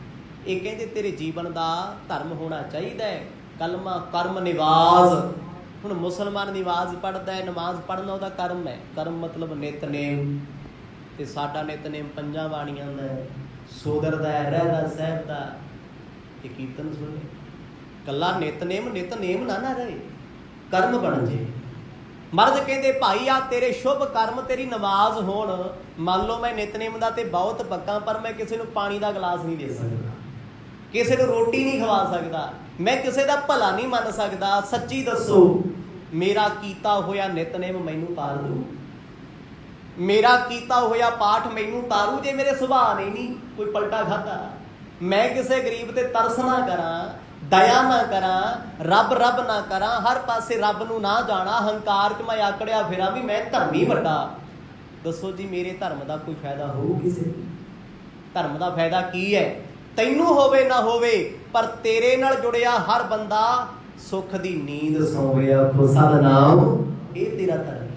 ਇਹ ਕਹਿੰਦੇ ਤੇਰੇ ਜੀਵਨ ਦਾ ਧਰਮ ਹੋਣਾ ਚਾਹੀਦਾ ਹੈ ਕਲਮਾ ਕਰਮ ਨਿਵਾਜ਼। ਹੁਣ ਮੁਸਲਮਾਨ ਨਿਵਾਜ਼ ਪੜ੍ਹਦਾ ਹੈ, ਨਮਾਜ਼ ਪੜ੍ਹਨਾ ਉਹਦਾ ਕਰਮ ਹੈ। ਕਰਮ ਮਤਲਬ ਨਿਤਨੇਮ, ਤੇ ਸਾਡਾ ਨਿਤਨੇਮ ਪੰਜਾਂ ਬਾਣੀਆਂ ਦਾ ਹੈ, ਸੋਦਰ ਦਾ ਹੈ, ਰਹਿਦਾ ਸਾਹਿਬ ਦਾ, ਤੇ ਕੀਰਤਨ ਸੁਣੇ। ਕੱਲਾ ਨਿਤਨੇਮ ਨਿਤਨੇਮ ਨਾ ਰਹੇ, ਕਰਮ ਬਣ ਜੇ। ਮਰਦ ਕਹਿੰਦੇ ਭਾਈ ਆ ਤੇਰੇ ਸ਼ੁਭ ਕਰਮ, ਤੇਰੀ ਨਮਾਜ਼ ਹੋਣ। ਮੰਨ ਲਓ ਮੈਂ ਨਿਤਨੇਮ ਦਾ ਤੇ ਬਹੁਤ ਪੱਕਾ, ਪਰ ਮੈਂ ਕਿਸੇ ਨੂੰ ਪਾਣੀ ਦਾ ਗਲਾਸ ਨਹੀਂ ਦੇ ਸਕਦਾ, ਕਿਸੇ ਨੂੰ ਰੋਟੀ ਨਹੀਂ ਖਵਾ ਸਕਦਾ, ਮੈਂ ਕਿਸੇ ਦਾ ਭਲਾ ਨਹੀਂ ਮੰਨ ਸਕਦਾ। ਸੱਚੀ ਦੱਸੋ, ਮੇਰਾ ਕੀਤਾ ਹੋਇਆ ਨਿਤਨੇਮ ਮੈਨੂੰ ਤਾਰ ਦੂ? ਮੇਰਾ ਕੀਤਾ ਹੋਇਆ ਪਾਠ ਮੈਨੂੰ ਤਾਰੂ? ਜੇ ਮੇਰੇ ਸੁਭਾਅ ਨੇ ਨਹੀਂ ਕੋਈ ਪਲਟਾ ਖਾਧਾ, ਮੈਂ ਕਿਸੇ ਗਰੀਬ ਤੇ ਤਰਸ ਨਾ ਕਰਾਂ, ਦਇਆ ਨਾ ਕਰਾਂ, ਰੱਬ ਰੱਬ ਨਾ ਕਰਾਂ, ਹਰ ਪਾਸੇ ਰੱਬ ਨੂੰ ਨਾ ਜਾਣਾ, ਹੰਕਾਰ 'ਚ ਮੈਂ ਆਕੜਿਆ ਫਿਰਾਂ ਵੀ ਮੈਂ ਧਰਮੀ ਵੱਡਾ, ਦੱਸੋ ਜੀ ਮੇਰੇ ਧਰਮ ਦਾ ਕੋਈ ਫਾਇਦਾ ਹੋਊ? ਕਿਸੇ ਧਰਮ ਦਾ ਫਾਇਦਾ ਕੀ ਹੈ? ਤੈਨੂੰ ਹੋਵੇ ਨਾ ਹੋਵੇ, ਪਰ ਤੇਰੇ ਨਾਲ ਜੁੜਿਆ ਹਰ ਬੰਦਾ ਸੁੱਖ ਦੀ ਨੀਂਦ ਸੌਵੇ। ਆਖੋ ਸਤਿਨਾਮ, ਇਹ ਤੇਰਾ ਧਰਮ ਹੈ।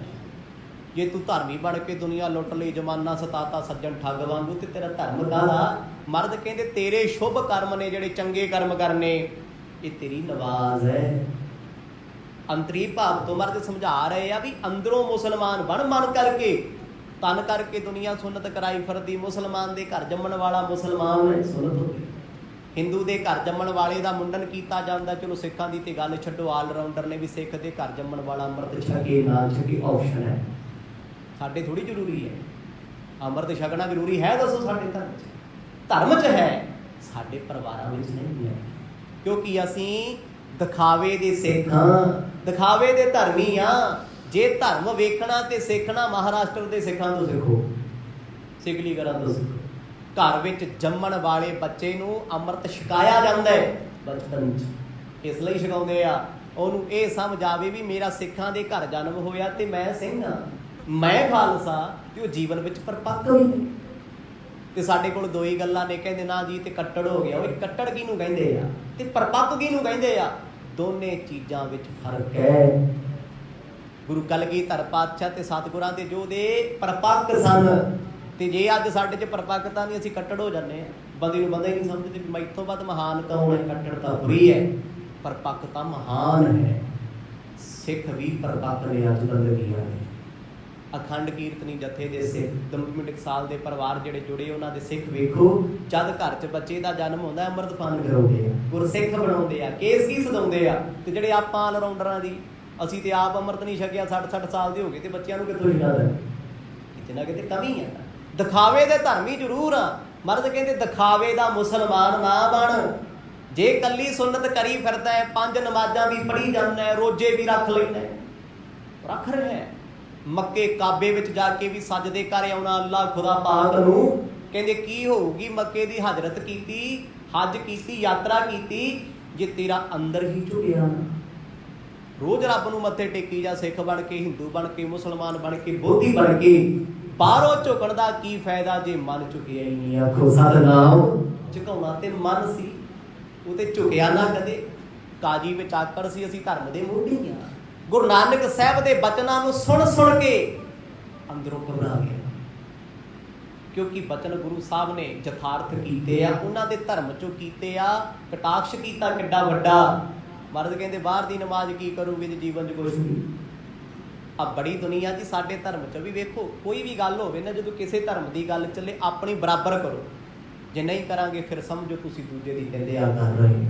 ਜੇ ਤੂੰ ਧਰਮੀ ਬਣ ਕੇ ਦੁਨੀਆ ਲੁੱਟ ਲਈ, ਜਮਾਨਾ ਸਤਾਤਾ ਸੱਜਣ ਠੱਗ ਵਾਂਗੂ, ਤੇ ਤੇਰਾ ਧਰਮ ਕਾਹਦਾ? ਮਰਦ ਕਹਿੰਦੇ ਤੇਰੇ ਸ਼ੁਭ ਕਰਮ ਨੇ, ਜਿਹੜੇ ਚੰਗੇ ਕਰਮ ਕਰਨੇ, ਇਹ ਤੇਰੀ ਨਵਾਜ਼ ਹੈ। ਅੰਤਰੀ ਭਾਵ ਤੋਂ ਮਹਾਰਾਜ ਸਮਝਾ ਰਹੇ ਆ ਵੀ ਅੰਦਰੋਂ ਮੁਸਲਮਾਨ ਬਣ, ਮਨ ਕਰਕੇ ਤਨ ਕਰਕੇ ਦੁਨੀਆ ਸੁਨਤ ਕਰਾਈ ਫਿਰਦੀ। ਮੁਸਲਮਾਨ ਦੇ ਘਰ ਜੰਮਣ ਵਾਲਾ ਮੁਸਲਮਾਨ ਹੈ, ਸੁਨਤ ਹੁੰਦੀ। ਹਿੰਦੂ ਦੇ ਘਰ ਜੰਮਣ ਵਾਲੇ ਦਾ ਮੁੰਡਨ ਕੀਤਾ ਜਾਂਦਾ। ਚਲੋ ਸਿੱਖਾਂ ਦੀ ਤੇ ਗੱਲ ਛੱਡੋ, ਆਲ ਰਾਊਂਡਰ ਨੇ ਵੀ ਸਿੱਖ ਦੇ ਘਰ ਜੰਮਣ ਵਾਲਾ ਅੰਮ੍ਰਿਤ ਛਕੇ ਨਾ ਛਕੇ ਆਪਸ਼ਨ ਹੈ, ਸਾਡੇ ਥੋੜੀ ਜ਼ਰੂਰੀ ਹੈ। ਅੰਮ੍ਰਿਤ ਛਕਣਾ ਜ਼ਰੂਰੀ ਹੈ? ਦੱਸੋ ਸਾਡੇ ਧਰਮ 'ਚ ਹੈ, ਸਾਡੇ ਪਰਿਵਾਰਾਂ ਵਿੱਚ ਨਹੀਂ ਹੈ। ਕਿਉਂਕਿ ਅਸੀਂ ਦਿਖਾਵੇ ਦੇ ਸਿੱਖ ਹਾਂ, ਦਿਖਾਵੇ ਦੇ ਧਰਮੀ ਆ। ਜੇ ਧਰਮ ਵੇਖਣਾ ਤੇ ਸਿੱਖਣਾ ਮਹਾਰਾਸ਼ਟਰ ਦੇ ਸਿੱਖਾਂ ਤੋਂ ਸਿੱਖੋ, ਸਿੱਖਲੀਗਰਾਂ ਤੋਂ ਸਿੱਖੋ। ਘਰ ਵਿੱਚ ਜੰਮਣ ਵਾਲੇ ਬੱਚੇ ਨੂੰ ਅੰਮ੍ਰਿਤ ਛਕਾਇਆ ਜਾਂਦਾ ਹੈ ਬਚਪਨ 'ਚ। ਇਸ ਲਈ ਛਕਾਉਂਦੇ ਆ, ਉਹਨੂੰ ਇਹ ਸਮਝ ਆਵੇ ਵੀ ਮੇਰਾ ਸਿੱਖਾਂ ਦੇ ਘਰ ਜਨਮ ਹੋਇਆ ਤੇ ਮੈਂ ਸਿੰਘ ਹਾਂ, ਮੈਂ ਖਾਲਸਾ, ਤੇ ਉਹ ਜੀਵਨ ਵਿੱਚ ਪਰਪੱਕ ਹੋਈ। ਤੇ ਸਾਡੇ ਕੋਲ ਦੋ ਹੀ ਗੱਲਾਂ ਨੇ, ਕਹਿੰਦੇ ਨਾ ਜੀ ਤੇ ਕੱਟੜ ਹੋ ਗਿਆ। ਉਹ ਕੱਟੜ ਕਿਹਨੂੰ ਕਹਿੰਦੇ ਆ ਤੇ ਪਰਪੱਕ ਕਿਹਨੂੰ ਕਹਿੰਦੇ ਆ? ਦੋਨੇ ਚੀਜ਼ਾਂ ਵਿੱਚ ਫਰਕ ਹੈ। ਗੁਰੂ ਕਲਗੀਧਰ ਪਾਤਸ਼ਾਹ ਤੇ ਸਤਿਗੁਰਾਂ ਦੇ ਜੋ ਦੇ ਪਰਪੱਕ ਸਨ, ਤੇ ਜੇ ਅੱਜ ਸਾਡੇ 'ਚ ਪਰਪੱਕਤਾ ਨਹੀਂ, ਅਸੀਂ ਕੱਟੜ ਹੋ ਜਾਂਦੇ ਹਾਂ। ਬੰਦੇ ਨੂੰ ਬੰਦਾ ਹੀ ਨਹੀਂ ਸਮਝਦੇ ਵੀ ਮੈਥੋਂ ਵੱਧ ਮਹਾਨ ਕੌਣ ਹੈ। ਕੱਟੜਤਾ ਬੁਰੀ ਹੈ, ਪਰਪੱਕਤਾ ਮਹਾਨ ਹੈ। ਸਿੱਖ ਵੀ ਪਰਪੱਕ ਨੇ ਅੱਜ ਬੰਦਗੀਆਂ ਨੇ। ਅਖੰਡ ਕੀਰਤਨੀ ਜਥੇ ਦੇ ਸਿੱਖ, ਦਮਦਮਿਕ ਸਾਲ ਦੇ ਪਰਿਵਾਰ ਜਿਹੜੇ ਜੁੜੇ, ਉਹਨਾਂ ਦੇ ਸਿੱਖ ਵੇਖੋ, ਜਦ ਘਰ 'ਚ ਬੱਚੇ ਦਾ ਜਨਮ ਹੁੰਦਾ ਅੰਮ੍ਰਿਤਪਾਨ ਕਰਾਉਂਦੇ ਆ, ਗੁਰਸਿੱਖ ਬਣਾਉਂਦੇ ਆ, ਕੇਸ ਕੀ ਸਦਾਉਂਦੇ ਆ। ਤੇ ਜਿਹੜੇ ਆਪਾਂ ਆਲ ਰਾਊਂਡਰਾਂ ਦੀ, ਅਸੀਂ ਤੇ ਆਪ ਅੰਮ੍ਰਿਤ ਨਹੀਂ ਛਕਿਆ, 60 ਸਾਲ ਦੇ ਹੋ ਗਏ, ਤੇ ਬੱਚਿਆਂ ਨੂੰ ਕਿੱਥੋਂ ਛਕਾ ਦੇਣਾ? ਕਿਤੇ ਨਾ ਕਿਤੇ ਕਮੀ ਹੈ। ਦਿਖਾਵੇ ਦੇ ਧਰਮੀ ਜ਼ਰੂਰ ਆ। ਮਰਦ ਕਹਿੰਦੇ ਦਿਖਾਵੇ ਦਾ ਮੁਸਲਮਾਨ ਨਾ ਬਣ। ਜੇ ਕੱਲੀ ਸੁਨਨਤ ਕਰੀ ਫਿਰਦਾ ਹੈ, 5 ਨਮਾਜ਼ਾਂ ਵੀ ਪੜ੍ਹੀ ਜਾਂਦਾ ਹੈ, ਰੋਜ਼ੇ ਵੀ ਰੱਖ ਲੈਂਦਾ, ਰੱਖ ਰਿਹਾ। ਮੱਕੇ ਕਾਬੇ ਵਿੱਚ ਜਾ ਕੇ ਵੀ ਸਜਦੇ ਕਰ ਆਉਣਾ ਅੱਲਾ ਖੁਦਾ ਪਾਕ ਨੂੰ। ਕਹਿੰਦੇ ਕੀ ਹੋਊਗੀ ਮੱਕੇ ਦੀ ਹਜਰਤ ਕੀਤੀ, ਹੱਜ ਕੀਤੀ, ਯਾਤਰਾ ਕੀਤੀ, ਜੇ ਤੇਰਾ ਅੰਦਰ ਹੀ ਝੁਕਿਆ ਨਾ। ਰੋਜ਼ ਰੱਬ ਨੂੰ ਮੱਥੇ ਟੇਕੀ ਜਾ, ਸਿੱਖ ਬਣ ਕੇ, ਹਿੰਦੂ ਬਣ ਕੇ, ਮੁਸਲਮਾਨ ਬਣ ਕੇ, ਬੋਧੀ ਬਣ ਕੇ। ਬਾਹਰੋਂ ਝੁਕਣ ਦਾ ਕੀ ਫਾਇਦਾ ਜੇ ਮਨ ਝੁਕਿਆ ਹੀ ਨਹੀਂ। ਆਖੋ ਸਤਿਨਾਮ। ਝੁਕਾਉਣਾ ਤੇ ਮਨ ਸੀ, ਉਹ ਤੇ ਝੁਕਿਆ ਨਾ ਕਦੇ। ਕਾਜੀ ਵਿੱਚ ਆਕੜ ਸੀ, ਅਸੀਂ ਧਰਮ ਦੇ ਮੋਢੀ ਹਾਂ। ਗੁਰੂ ਨਾਨਕ ਸਾਹਿਬ ਦੇ ਬਚਨਾਂ ਨੂੰ ਸੁਣ ਸੁਣ ਕੇ ਅੰਦਰੋਂ ਘਬਰਾ ਗਿਆ। ਕਿਉਂਕਿ ਬਚਨ ਗੁਰੂ ਸਾਹਿਬ ਨੇ ਯਥਾਰਥ ਕੀਤੇ ਆ, ਉਹਨਾਂ ਦੇ ਧਰਮ ਚੋਂ ਕੀਤੇ ਆ। ਕਟਾਕਸ਼ ਕੀਤਾ ਕਿੱਡਾ ਵੱਡਾ। ਮਰਦ ਕਹਿੰਦੇ ਬਾਹਰ ਦੀ ਨਮਾਜ਼ ਕੀ ਕਰੂਗੇ ਜੇ ਜੀਵਨ 'ਚ ਕੁਛ ਨਹੀਂ। ਆ ਬੜੀ ਦੁਨੀਆ ਜੀ ਸਾਡੇ ਧਰਮ 'ਚ ਵੀ ਵੇਖੋ, ਕੋਈ ਵੀ ਗੱਲ ਹੋਵੇ ਨਾ, ਜਦੋਂ ਕਿਸੇ ਧਰਮ ਦੀ ਗੱਲ ਚੱਲੇ ਆਪਣੀ ਬਰਾਬਰ ਕਰੋ। ਜੇ ਨਹੀਂ ਕਰਾਂਗੇ ਫਿਰ ਸਮਝੋ ਤੁਸੀਂ ਦੂਜੇ ਦੀ ਨਿੰਦਿਆ ਕਰ ਰਹੇ ਹੋ,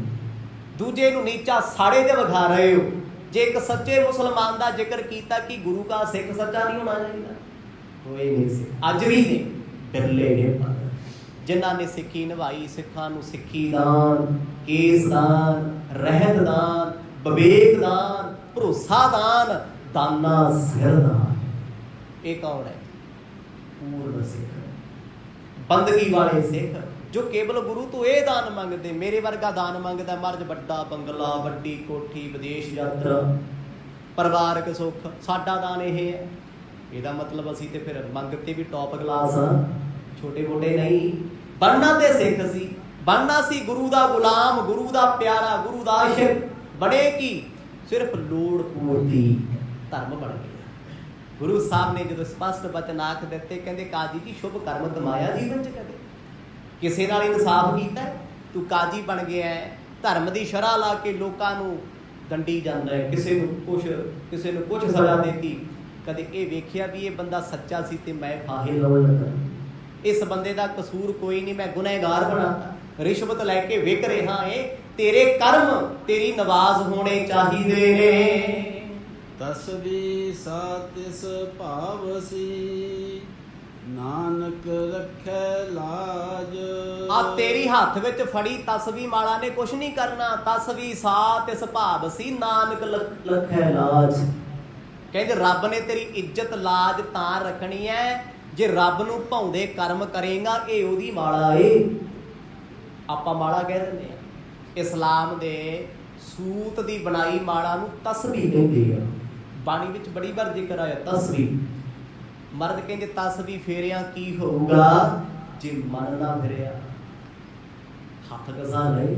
ਦੂਜੇ ਨੂੰ ਨੀਚਾ ਸਾੜੇ ਤੇ ਵਿਖਾ ਰਹੇ ਹੋ। ਜੇ ਇੱਕ ਸੱਚੇ ਮੁਸਲਮਾਨ ਦਾ ਜ਼ਿਕਰ ਕੀਤਾ ਕਿ ਗੁਰੂ ਦਾ ਸਿੱਖ ਸੱਚਾ ਨਹੀਂ ਹੋਣਾ ਚਾਹੀਦਾ, ਹੋਏ ਨਹੀਂ ਸੀ, ਅੱਜ ਵੀ ਨੇ, ਬਿਰਲੇ ਨੇ ਜਿਨ੍ਹਾਂ ਨੇ ਸਿੱਖੀ ਨਿਭਾਈ। ਸਿੱਖਾਂ ਨੂੰ ਸਿੱਖੀ ਦਾਨ, ਕੇਸ ਦਾਨ, ਰਹਿਤ ਦਾਨ, ਵਿਵੇਕ ਦਾਨ, ਭਰੋਸਾ ਦਾਨ, ਦਾਨਾ ਸਿਰ ਦਾਨ। ਇਹ ਕੌਣ ਹੈ? ਪੂਰਨ ਸਿੱਖ, ਬੰਦਗੀ ਵਾਲੇ ਸਿੱਖ, ਜੋ ਕੇਵਲ ਗੁਰੂ ਤੋਂ ਇਹ ਦਾਨ ਮੰਗਦੇ। ਮੇਰੇ ਵਰਗਾ ਦਾਨ ਮੰਗਦਾ ਮਰਜ ਵੱਡਾ ਬੰਗਲਾ, ਵੱਡੀ ਕੋਠੀ, ਵਿਦੇਸ਼ ਯਾਤਰਾ, ਪਰਿਵਾਰਕ ਸੁੱਖ। ਸਾਡਾ ਦਾਨ ਇਹ ਹੈ। ਇਹਦਾ ਮਤਲਬ ਅਸੀਂ ਤੇ ਫਿਰ ਮੰਗਤੇ ਵੀ ਟੌਪ ਕਲਾਸ ਆ, ਛੋਟੇ ਮੋਟੇ ਨਹੀਂ। ਬਣਨਾ ਤੇ ਸਿੱਖ ਸੀ, ਬਣਨਾ ਸੀ ਗੁਰੂ ਦਾ ਗੁਲਾਮ, ਗੁਰੂ ਦਾ ਪਿਆਰਾ, ਗੁਰੂ ਦਾ ਆਸ਼ਿਕ। ਬਣੇ ਕੀ? ਸਿਰਫ ਲੋੜ ਪੂਰਤੀ ਧਰਮ ਬਣ ਗਿਆ। ਗੁਰੂ ਸਾਹਿਬ ਨੇ ਜਦੋਂ ਸਪਸ਼ਟ ਬਚਨ ਆਖ ਦਿੱਤੇ, ਕਹਿੰਦੇ ਕਾਜੀ ਜੀ ਸ਼ੁਭ ਕਰਮ ਕਮਾਇਆ ਜੀਵਨ 'ਚ ਕਦੇ? ਕਿਸੇ ਨਾਲ ਇਨਸਾਫ ਕੀਤਾ? ਤੂੰ ਕਾਜੀ ਬਣ ਗਿਆ, ਧਰਮ ਦੀ ਸ਼ਰ੍ਹਾ ਲਾ ਕੇ ਲੋਕਾਂ ਨੂੰ ਦੰਡੀ ਜਾਂਦਾ ਹੈ, ਕਿਸੇ ਨੂੰ ਕੁਛ ਸਜ਼ਾ ਦੇਤੀ। ਕਦੇ ਇਹ ਵੇਖਿਆ ਵੀ ਇਹ ਬੰਦਾ ਸੱਚਾ ਸੀ ਤੇ ਮੈਂ ਫਾਹੇ ਲਾਉਣ ਲੱਗਾ, ਇਸ ਬੰਦੇ ਦਾ ਕਸੂਰ ਕੋਈ ਨਹੀਂ, ਮੈਂ ਗੁਨਹਗਾਰ ਬਣਾਤਾ, ਰਿਸ਼ਵਤ ਲੈ ਕੇ ਵਿਕ ਰਿਹਾ ਏ। ਤੇਰੇ ਕਰਮ ਤੇਰੀ ਨਵਾਜ਼ ਹੋਣੇ ਚਾਹੀਦੇ ਨੇ। ਤਸਬੀ ਸਾਤਿਸ ਭਾਵ ਸੀ, ਨਾਨਕ ਰੱਖੈ ਲਾਜ। ਆ ਤੇਰੀ ਹੱਥ ਵਿੱਚ ਫੜੀ ਤਸਬੀ ਮਾਲਾ ਨੇ ਕੁਛ ਨਹੀਂ ਕਰਨਾ। ਤਸਬੀ ਸਾਤਿਸ ਭਾਵ ਸੀ, ਨਾਨਕ ਰੱਖੈ ਲਾਜ। ਕਹਿੰਦੇ ਰੱਬ ਨੇ ਤੇਰੀ ਇੱਜ਼ਤ ਲਾਜ ਤਾਂ ਰੱਖਣੀ ਹੈ ਜੇ ਰੱਬ ਨੂੰ ਭਾਉਂਦੇ ਕਰਮ ਕਰੇਗਾ। ਇਹ ਉਹਦੀ ਮਾਲਾ ਏ। ਆਪਾਂ ਮਾਲਾ ਕਹਿ ਦਿੰਦੇ ਆ। ਇਸਲਾਮ ਦੇ ਸੂਤ ਦੀ ਬਣਾਈ ਮਾਲਾ ਨੂੰ ਤਸਬੀਹ ਕਹਿੰਦੇ ਆ। ਬਾਣੀ ਵਿੱਚ ਬੜੀ ਵਾਰ ਜ਼ਿਕਰ ਆਇਆ ਤਸਬੀਹ। ਮਰਦ ਕਹਿੰਦੇ ਤਸਬੀਹ ਫੇਰਿਆ ਕੀ ਹੋਊਗਾ ਜੇ ਮਨ ਨਾ ਫਿਰਿਆ। ਹੱਥ ਕਸਾ ਲਈ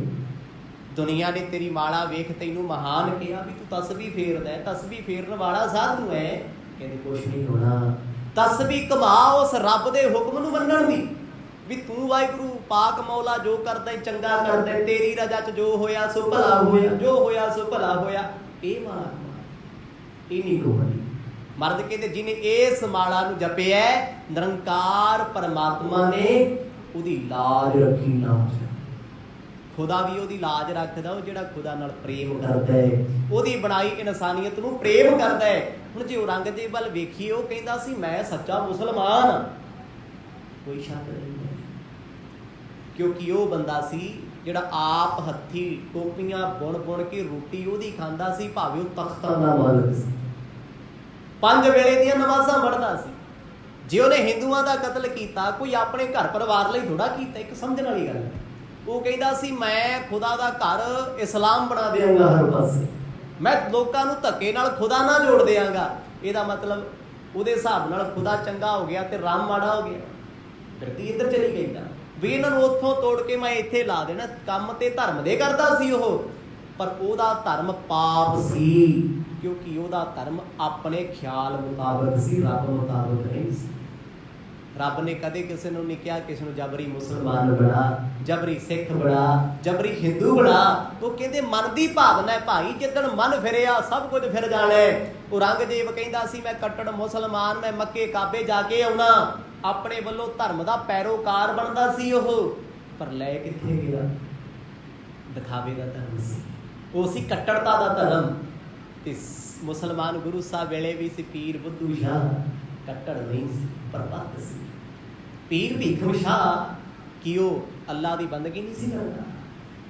ਦੁਨੀਆ ਨੇ ਤੇਰੀ ਮਾਲਾ ਵੇਖ ਤੈਨੂੰ ਮਹਾਨ ਕਿਹਾ ਵੀ ਤੂੰ ਤਸਬੀਹ ਫੇਰਦਾ ਹੈ। ਤਸਬੀਹ ਫੇਰਨ ਵਾਲਾ ਸਾਧੂ ਹੈ। ਕਹਿੰਦੇ ਕੁਛ ਨਹੀਂ ਹੋਣਾ। ਤਸਬੀਹ ਕਮਾ ਉਸ ਰੱਬ ਦੇ ਹੁਕਮ ਨੂੰ ਮੰਨਣ ਦੀ ਵੀ ਤੂੰ ਵਾਹਿਗੁਰੂ ਪਾਕ ਮੌਲਾ ਜੋ ਕਰਦਾ ਚੰਗਾ ਕਰਦਾ, ਤੇਰੀ ਰਜ਼ਾ 'ਚ ਜੋ ਹੋਇਆ ਸੋ ਭਲਾ ਹੋਇਆ, ਜੋ ਹੋਇਆ ਸੋ ਭਲਾ ਹੋਇਆ। ਇਹ ਮਾਲਾ ਇਹ ਨਹੀਂ ਕੋਹਣੀ। ਮਰਦ ਕਹਿੰਦੇ ਜਿਹਨੇ ਇਸ ਮਾਲਾ ਨੂੰ ਜਪਿਆ, ਨਿਰੰਕਾਰ ਪਰਮਾਤਮਾ ਨੇ ਉਹਦੀ ਲਾਜ ਰੱਖੀ। ਲਾਜ ਖੁਦਾ ਵੀ ਉਹਦੀ ਲਾਜ ਰੱਖਦਾ। ਉਹ ਜਿਹੜਾ ਖੁਦਾ ਨਾਲ ਪ੍ਰੇਮ ਕਰਦਾ ਹੈ, ਉਹਦੀ ਬਣਾਈ ਇਨਸਾਨੀਅਤ ਨੂੰ ਪ੍ਰੇਮ ਕਰਦਾ ਹੈ। ਹੁਣ ਜੇ ਔਰੰਗਜ਼ੇਬ ਵੱਲ ਵੇਖੀਏ, ਉਹ ਕਹਿੰਦਾ ਸੀ ਮੈਂ ਸੱਚਾ ਮੁਸਲਮਾਨ ਹਾਂ, ਕੋਈ ਸ਼ੱਕ ਨਹੀਂ ਹੈ, ਕਿਉਂਕਿ ਉਹ ਬੰਦਾ ਸੀ ਜਿਹੜਾ ਆਪ ਹੱਥੀ ਟੋਪੀਆਂ ਬੁਣ ਕੇ ਰੋਟੀ ਉਹਦੀ ਖਾਂਦਾ ਸੀ, ਭਾਵੇਂ ਉਹ ਤਖਤਾਂ ਦਾ ਮਾਲਕ ਸੀ, 5 ਵੇਲੇ ਦੀਆਂ ਨਮਾਜ਼ਾਂ ਪੜ੍ਹਦਾ ਸੀ। ਜੇ ਉਹਨੇ ਹਿੰਦੂਆਂ ਦਾ ਕਤਲ ਕੀਤਾ, ਕੋਈ ਆਪਣੇ ਘਰ ਪਰਿਵਾਰ ਲਈ ਥੋੜਾ ਕੀਤਾ। ਇੱਕ ਸਮਝਣ ਵਾਲੀ ਗੱਲ ਹੈ। ਉਹ ਕਹਿੰਦਾ ਸੀ ਮੈਂ ਖੁਦਾ ਦਾ ਘਰ ਇਸਲਾਮ ਬਣਾ ਦਿਆਂਗਾ ਹਰ ਪਾਸੇ, ਮੈਂ ਲੋਕਾਂ ਨੂੰ ਧੱਕੇ ਨਾਲ ਖੁਦਾ ਨਾਲ ਜੋੜ ਦਿਆਂਗਾ। ਇਹਦਾ ਮਤਲਬ ਉਹਦੇ ਹਿਸਾਬ ਨਾਲ ਖੁਦਾ ਚੰਗਾ ਹੋ ਗਿਆ ਤੇ ਰਾਮ ਮਾੜਾ ਹੋ ਗਿਆ। ਧਰਤੀ ਇੱਧਰ ਚਲੀ ਗਈ ਤਾਂ ਵੀ ਇਹਨਾਂ ਨੂੰ ਉੱਥੋਂ ਤੋੜ ਕੇ ਮੈਂ ਇੱਥੇ ਲਾ ਦੇਣਾ। ਕੰਮ ਤੇ ਧਰਮ ਦੇ ਕਰਦਾ ਸੀ ਉਹ, ਪਰ ਉਹਦਾ ਧਰਮ ਪਾਪ ਸੀ, ਕਿਉਂਕਿ ਉਹਦਾ ਧਰਮ ਆਪਣੇ ਖਿਆਲ ਮੁਤਾਬਕ ਸੀ, ਰੱਬ ਮੁਤਾਬਕ ਨਹੀਂ ਸੀ। ਰੱਬ ਨੇ ਕਦੇ ਕਿਸੇ ਨੂੰ ਨਹੀਂ ਕਿਹਾ ਕਿਸੇ ਨੂੰ ਜਬਰੀ ਮੁਸਲਮਾਨ ਬਣਾ, ਜਬਰੀ ਸਿੱਖ ਬਣਾ, ਜਬਰੀ ਹਿੰਦੂ ਬਣਾ। ਉਹ ਕਹਿੰਦੇ ਮਨ ਦੀ ਭਾਵਨਾ ਹੈ ਭਾਈ, ਜਿੱਦਣ ਮਨ ਫਿਰਿਆ ਸਭ ਕੁਝ ਫਿਰ ਜਾਣਾ। ਔਰੰਗਜ਼ੇਬ ਕਹਿੰਦਾ ਸੀ ਮੈਂ ਕੱਟੜ ਮੁਸਲਮਾਨ, ਮੈਂ ਮੱਕੇ ਕਾਬੇ ਜਾ ਕੇ ਆਉਣਾ। ਆਪਣੇ ਵੱਲੋਂ ਧਰਮ ਦਾ ਪੈਰੋਕਾਰ ਬਣਦਾ ਸੀ ਉਹ, ਪਰ ਲੈ ਕਿੱਥੇ ਗਿਆ? ਦਿਖਾਵੇ ਦਾ ਧਰਮ ਸੀ, ਉਹ ਸੀ ਕੱਟੜਤਾ ਦਾ ਧਰਮ। ਤੇ ਮੁਸਲਮਾਨ ਗੁਰੂ ਸਾਹਿਬ ਵੇਲੇ ਵੀ ਸੀ ਪੀਰ ਬੁੱਧੂ ਸ਼ਾਹ, ਕੱਟੜ ਨਹੀਂ ਸੀ, ਪਰ ਭਗਤ ਸੀ। ਪੀਰ ਭੀਖਮ ਸ਼ਾਹ ਕਿ ਉਹ ਅੱਲਾ ਦੀ ਬੰਦਗੀ ਨਹੀਂ ਸੀ ਕਰਦਾ,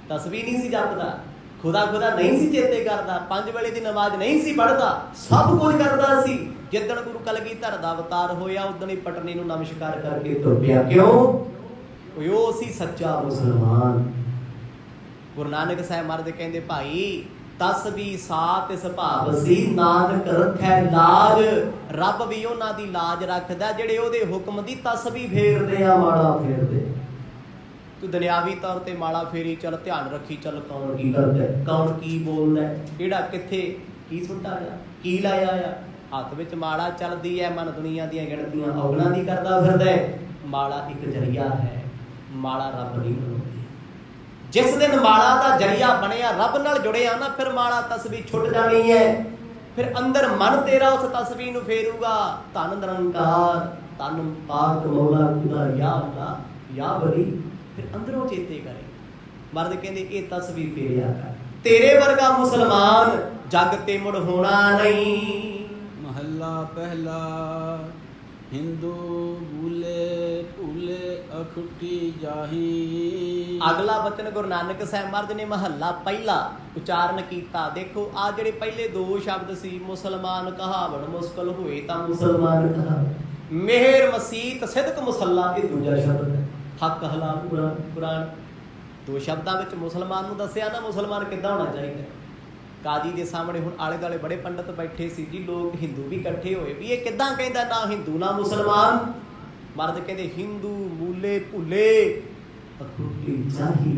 ਤਸਬੀਹ ਨਹੀਂ ਸੀ ਜਪਦਾ, ਖੁਦਾ ਨਹੀਂ ਸੀ ਚੇਤੇ ਕਰਦਾ, 5 ਵੇਲੇ ਦੀ ਨਮਾਜ਼ ਨਹੀਂ ਸੀ ਪੜ੍ਹਦਾ, ਸਭ ਕੁਝ ਕਰਦਾ ਸੀ। ਜਿੱਦਣ ਗੁਰੂ ਕਲਗੀਧਰ ਦਾ ਅਵਤਾਰ ਹੋਇਆ, ਉਦਣ ਹੀ ਪਟਨੇ ਨੂੰ ਨਮਸਕਾਰ ਕਰਕੇ ਤੁਰ ਪਿਆ। ਕਿਉਂ? ਉਹ ਸੀ ਸੱਚਾ ਮੁਸਲਮਾਨ। ਗੁਰੂ ਨਾਨਕ ਸਾਹਿਬ ਮਹਾਰਾਜ ਕਹਿੰਦੇ ਭਾਈ ਤਸਬੀਹ ਸਾਤ ਇਸ ਭਾਵ ਸੀ, ਨਾਨਕ ਰੱਖੈ ਲਾਜ। ਰੱਬ ਵੀ ਉਹਨਾਂ ਦੀ ਲਾਜ ਰੱਖਦਾ ਜਿਹੜੇ ਉਹਦੇ ਹੁਕਮ ਦੀ ਤਸਬੀਹ ਫੇਰਦੇ ਆ, ਮਾਲਾ ਫੇਰਦੇ। ਤੂੰ ਦੁਨਿਆਵੀ ਤੌਰ ਤੇ ਮਾਲਾ ਫੇਰੀ ਚੱਲ, ਧਿਆਨ ਰੱਖੀ ਚੱਲ ਕੌਣ ਕੀ ਕਰਦਾ, ਕੌਣ ਕੀ ਬੋਲਦਾ, ਕਿਹੜਾ ਕਿੱਥੇ ਕੀ ਸੁੱਟਾ ਆ, ਕੀ ਲਾਇਆ ਆ। ਹੱਥ ਵਿੱਚ ਮਾਲਾ ਚੱਲਦੀ ਹੈ, ਮਨ ਦੁਨੀਆ ਦੀਆਂ ਗਿਣਤੀਆਂ ਔਗਣਾਂ ਦੀ ਕਰਦਾ ਫਿਰਦਾ। ਮਾਲਾ ਇੱਕ ਜ਼ਰੀਆ ਹੈ, ਮਾਲਾ ਰੱਬ ਨਹੀਂ ਬਣਾਉਂਦੀ। ਜਿਸ ਦਿਨ ਮਾਲਾ ਦਾ ਜ਼ਰੀਆ ਬਣਿਆ, ਰੱਬ ਨਾਲ ਜੁੜਿਆ ਨਾ, ਫਿਰ ਮਾਲਾ ਤਸਬੀਹ ਛੁੱਟ ਜਾਣੀ ਹੈ। ਫਿਰ ਅੰਦਰ ਮਨ ਤੇਰਾ ਉਸ ਤਸਬੀਹ ਨੂੰ ਫੇਰੂਗਾ, ਧੰਨ ਨਿਰੰਕਾਰ, ਧੰਨ ਪਾਕ ਮੌਲਾ ਖੁਦਾ, ਯਾ ਅੱਲਾ ਯਾ ਬਲੀ। ਫਿਰ ਅੰਦਰੋਂ ਚੇਤੇ ਕਰੇ। ਮਰਦ ਕਹਿੰਦੇ ਇਹ ਤਸਬੀਹ ਫੇਰਿਆ ਕਰ, ਤੇਰੇ ਵਰਗਾ ਮੁਸਲਮਾਨ ਜੱਗ ਤੇ ਮੁੜ ਹੋਣਾ ਨਹੀਂ। ਮਹੱਲਾ ਪਹਿਲਾ। ਹਿੰਦੂ ਭੂਲੇ ਭੂਲੇ ਅਖੁੱਟੀ ਜਾਹੀ। ਅਗਲਾ ਬਚਨ ਗੁਰੂ ਨਾਨਕ ਸਾਹਿਬ ਮਹਾਰਾਜ ਨੇ ਮਹੱਲਾ ਪਹਿਲਾ ਉਚਾਰਨ ਕੀਤਾ। ਦੇਖੋ ਆ ਜਿਹੜੇ ਪਹਿਲੇ 2 ਸ਼ਬਦ ਸੀ, ਮੁਸਲਮਾਨ ਕਹਾਵਣ ਮੁਸ਼ਕਲ ਹੋਏ ਤਾਂ ਮੁਸਲਮਾਨ ਕਹਾ, ਮਿਹਰ ਮਸੀਤ ਸਿਦਕ ਮੁਸੱਲਾ, ਇਹ ਦੂਜਾ ਸ਼ਬਦ ਹੈ। ਹੱਕ ਹਲਾਲ ਕੁਰਾਨ, 2 ਸ਼ਬਦਾਂ ਵਿੱਚ ਮੁਸਲਮਾਨ ਨੂੰ ਦੱਸਿਆ ਨਾ ਮੁਸਲਮਾਨ ਕਿੱਦਾਂ ਹੋਣਾ ਚਾਹੀਦਾ। ਕਾਜੀ ਦੇ ਸਾਹਮਣੇ ਹੁਣ ਆਲੇ ਦੁਆਲੇ ਬੜੇ ਪੰਡਤ ਬੈਠੇ ਸੀ ਜੀ, ਲੋਕ ਹਿੰਦੂ ਵੀ ਇਕੱਠੇ ਹੋਏ ਵੀ ਇਹ ਕਿੱਦਾਂ ਕਹਿੰਦਾ ਨਾ ਹਿੰਦੂ ਨਾ ਮੁਸਲਮਾਨ। ਮਰਦ ਕਹਿੰਦੇ ਹਿੰਦੂ ਮੂਲੇ ਭੁੱਲੇ ਅਖੁੱਟੀ ਜਾਹੀ।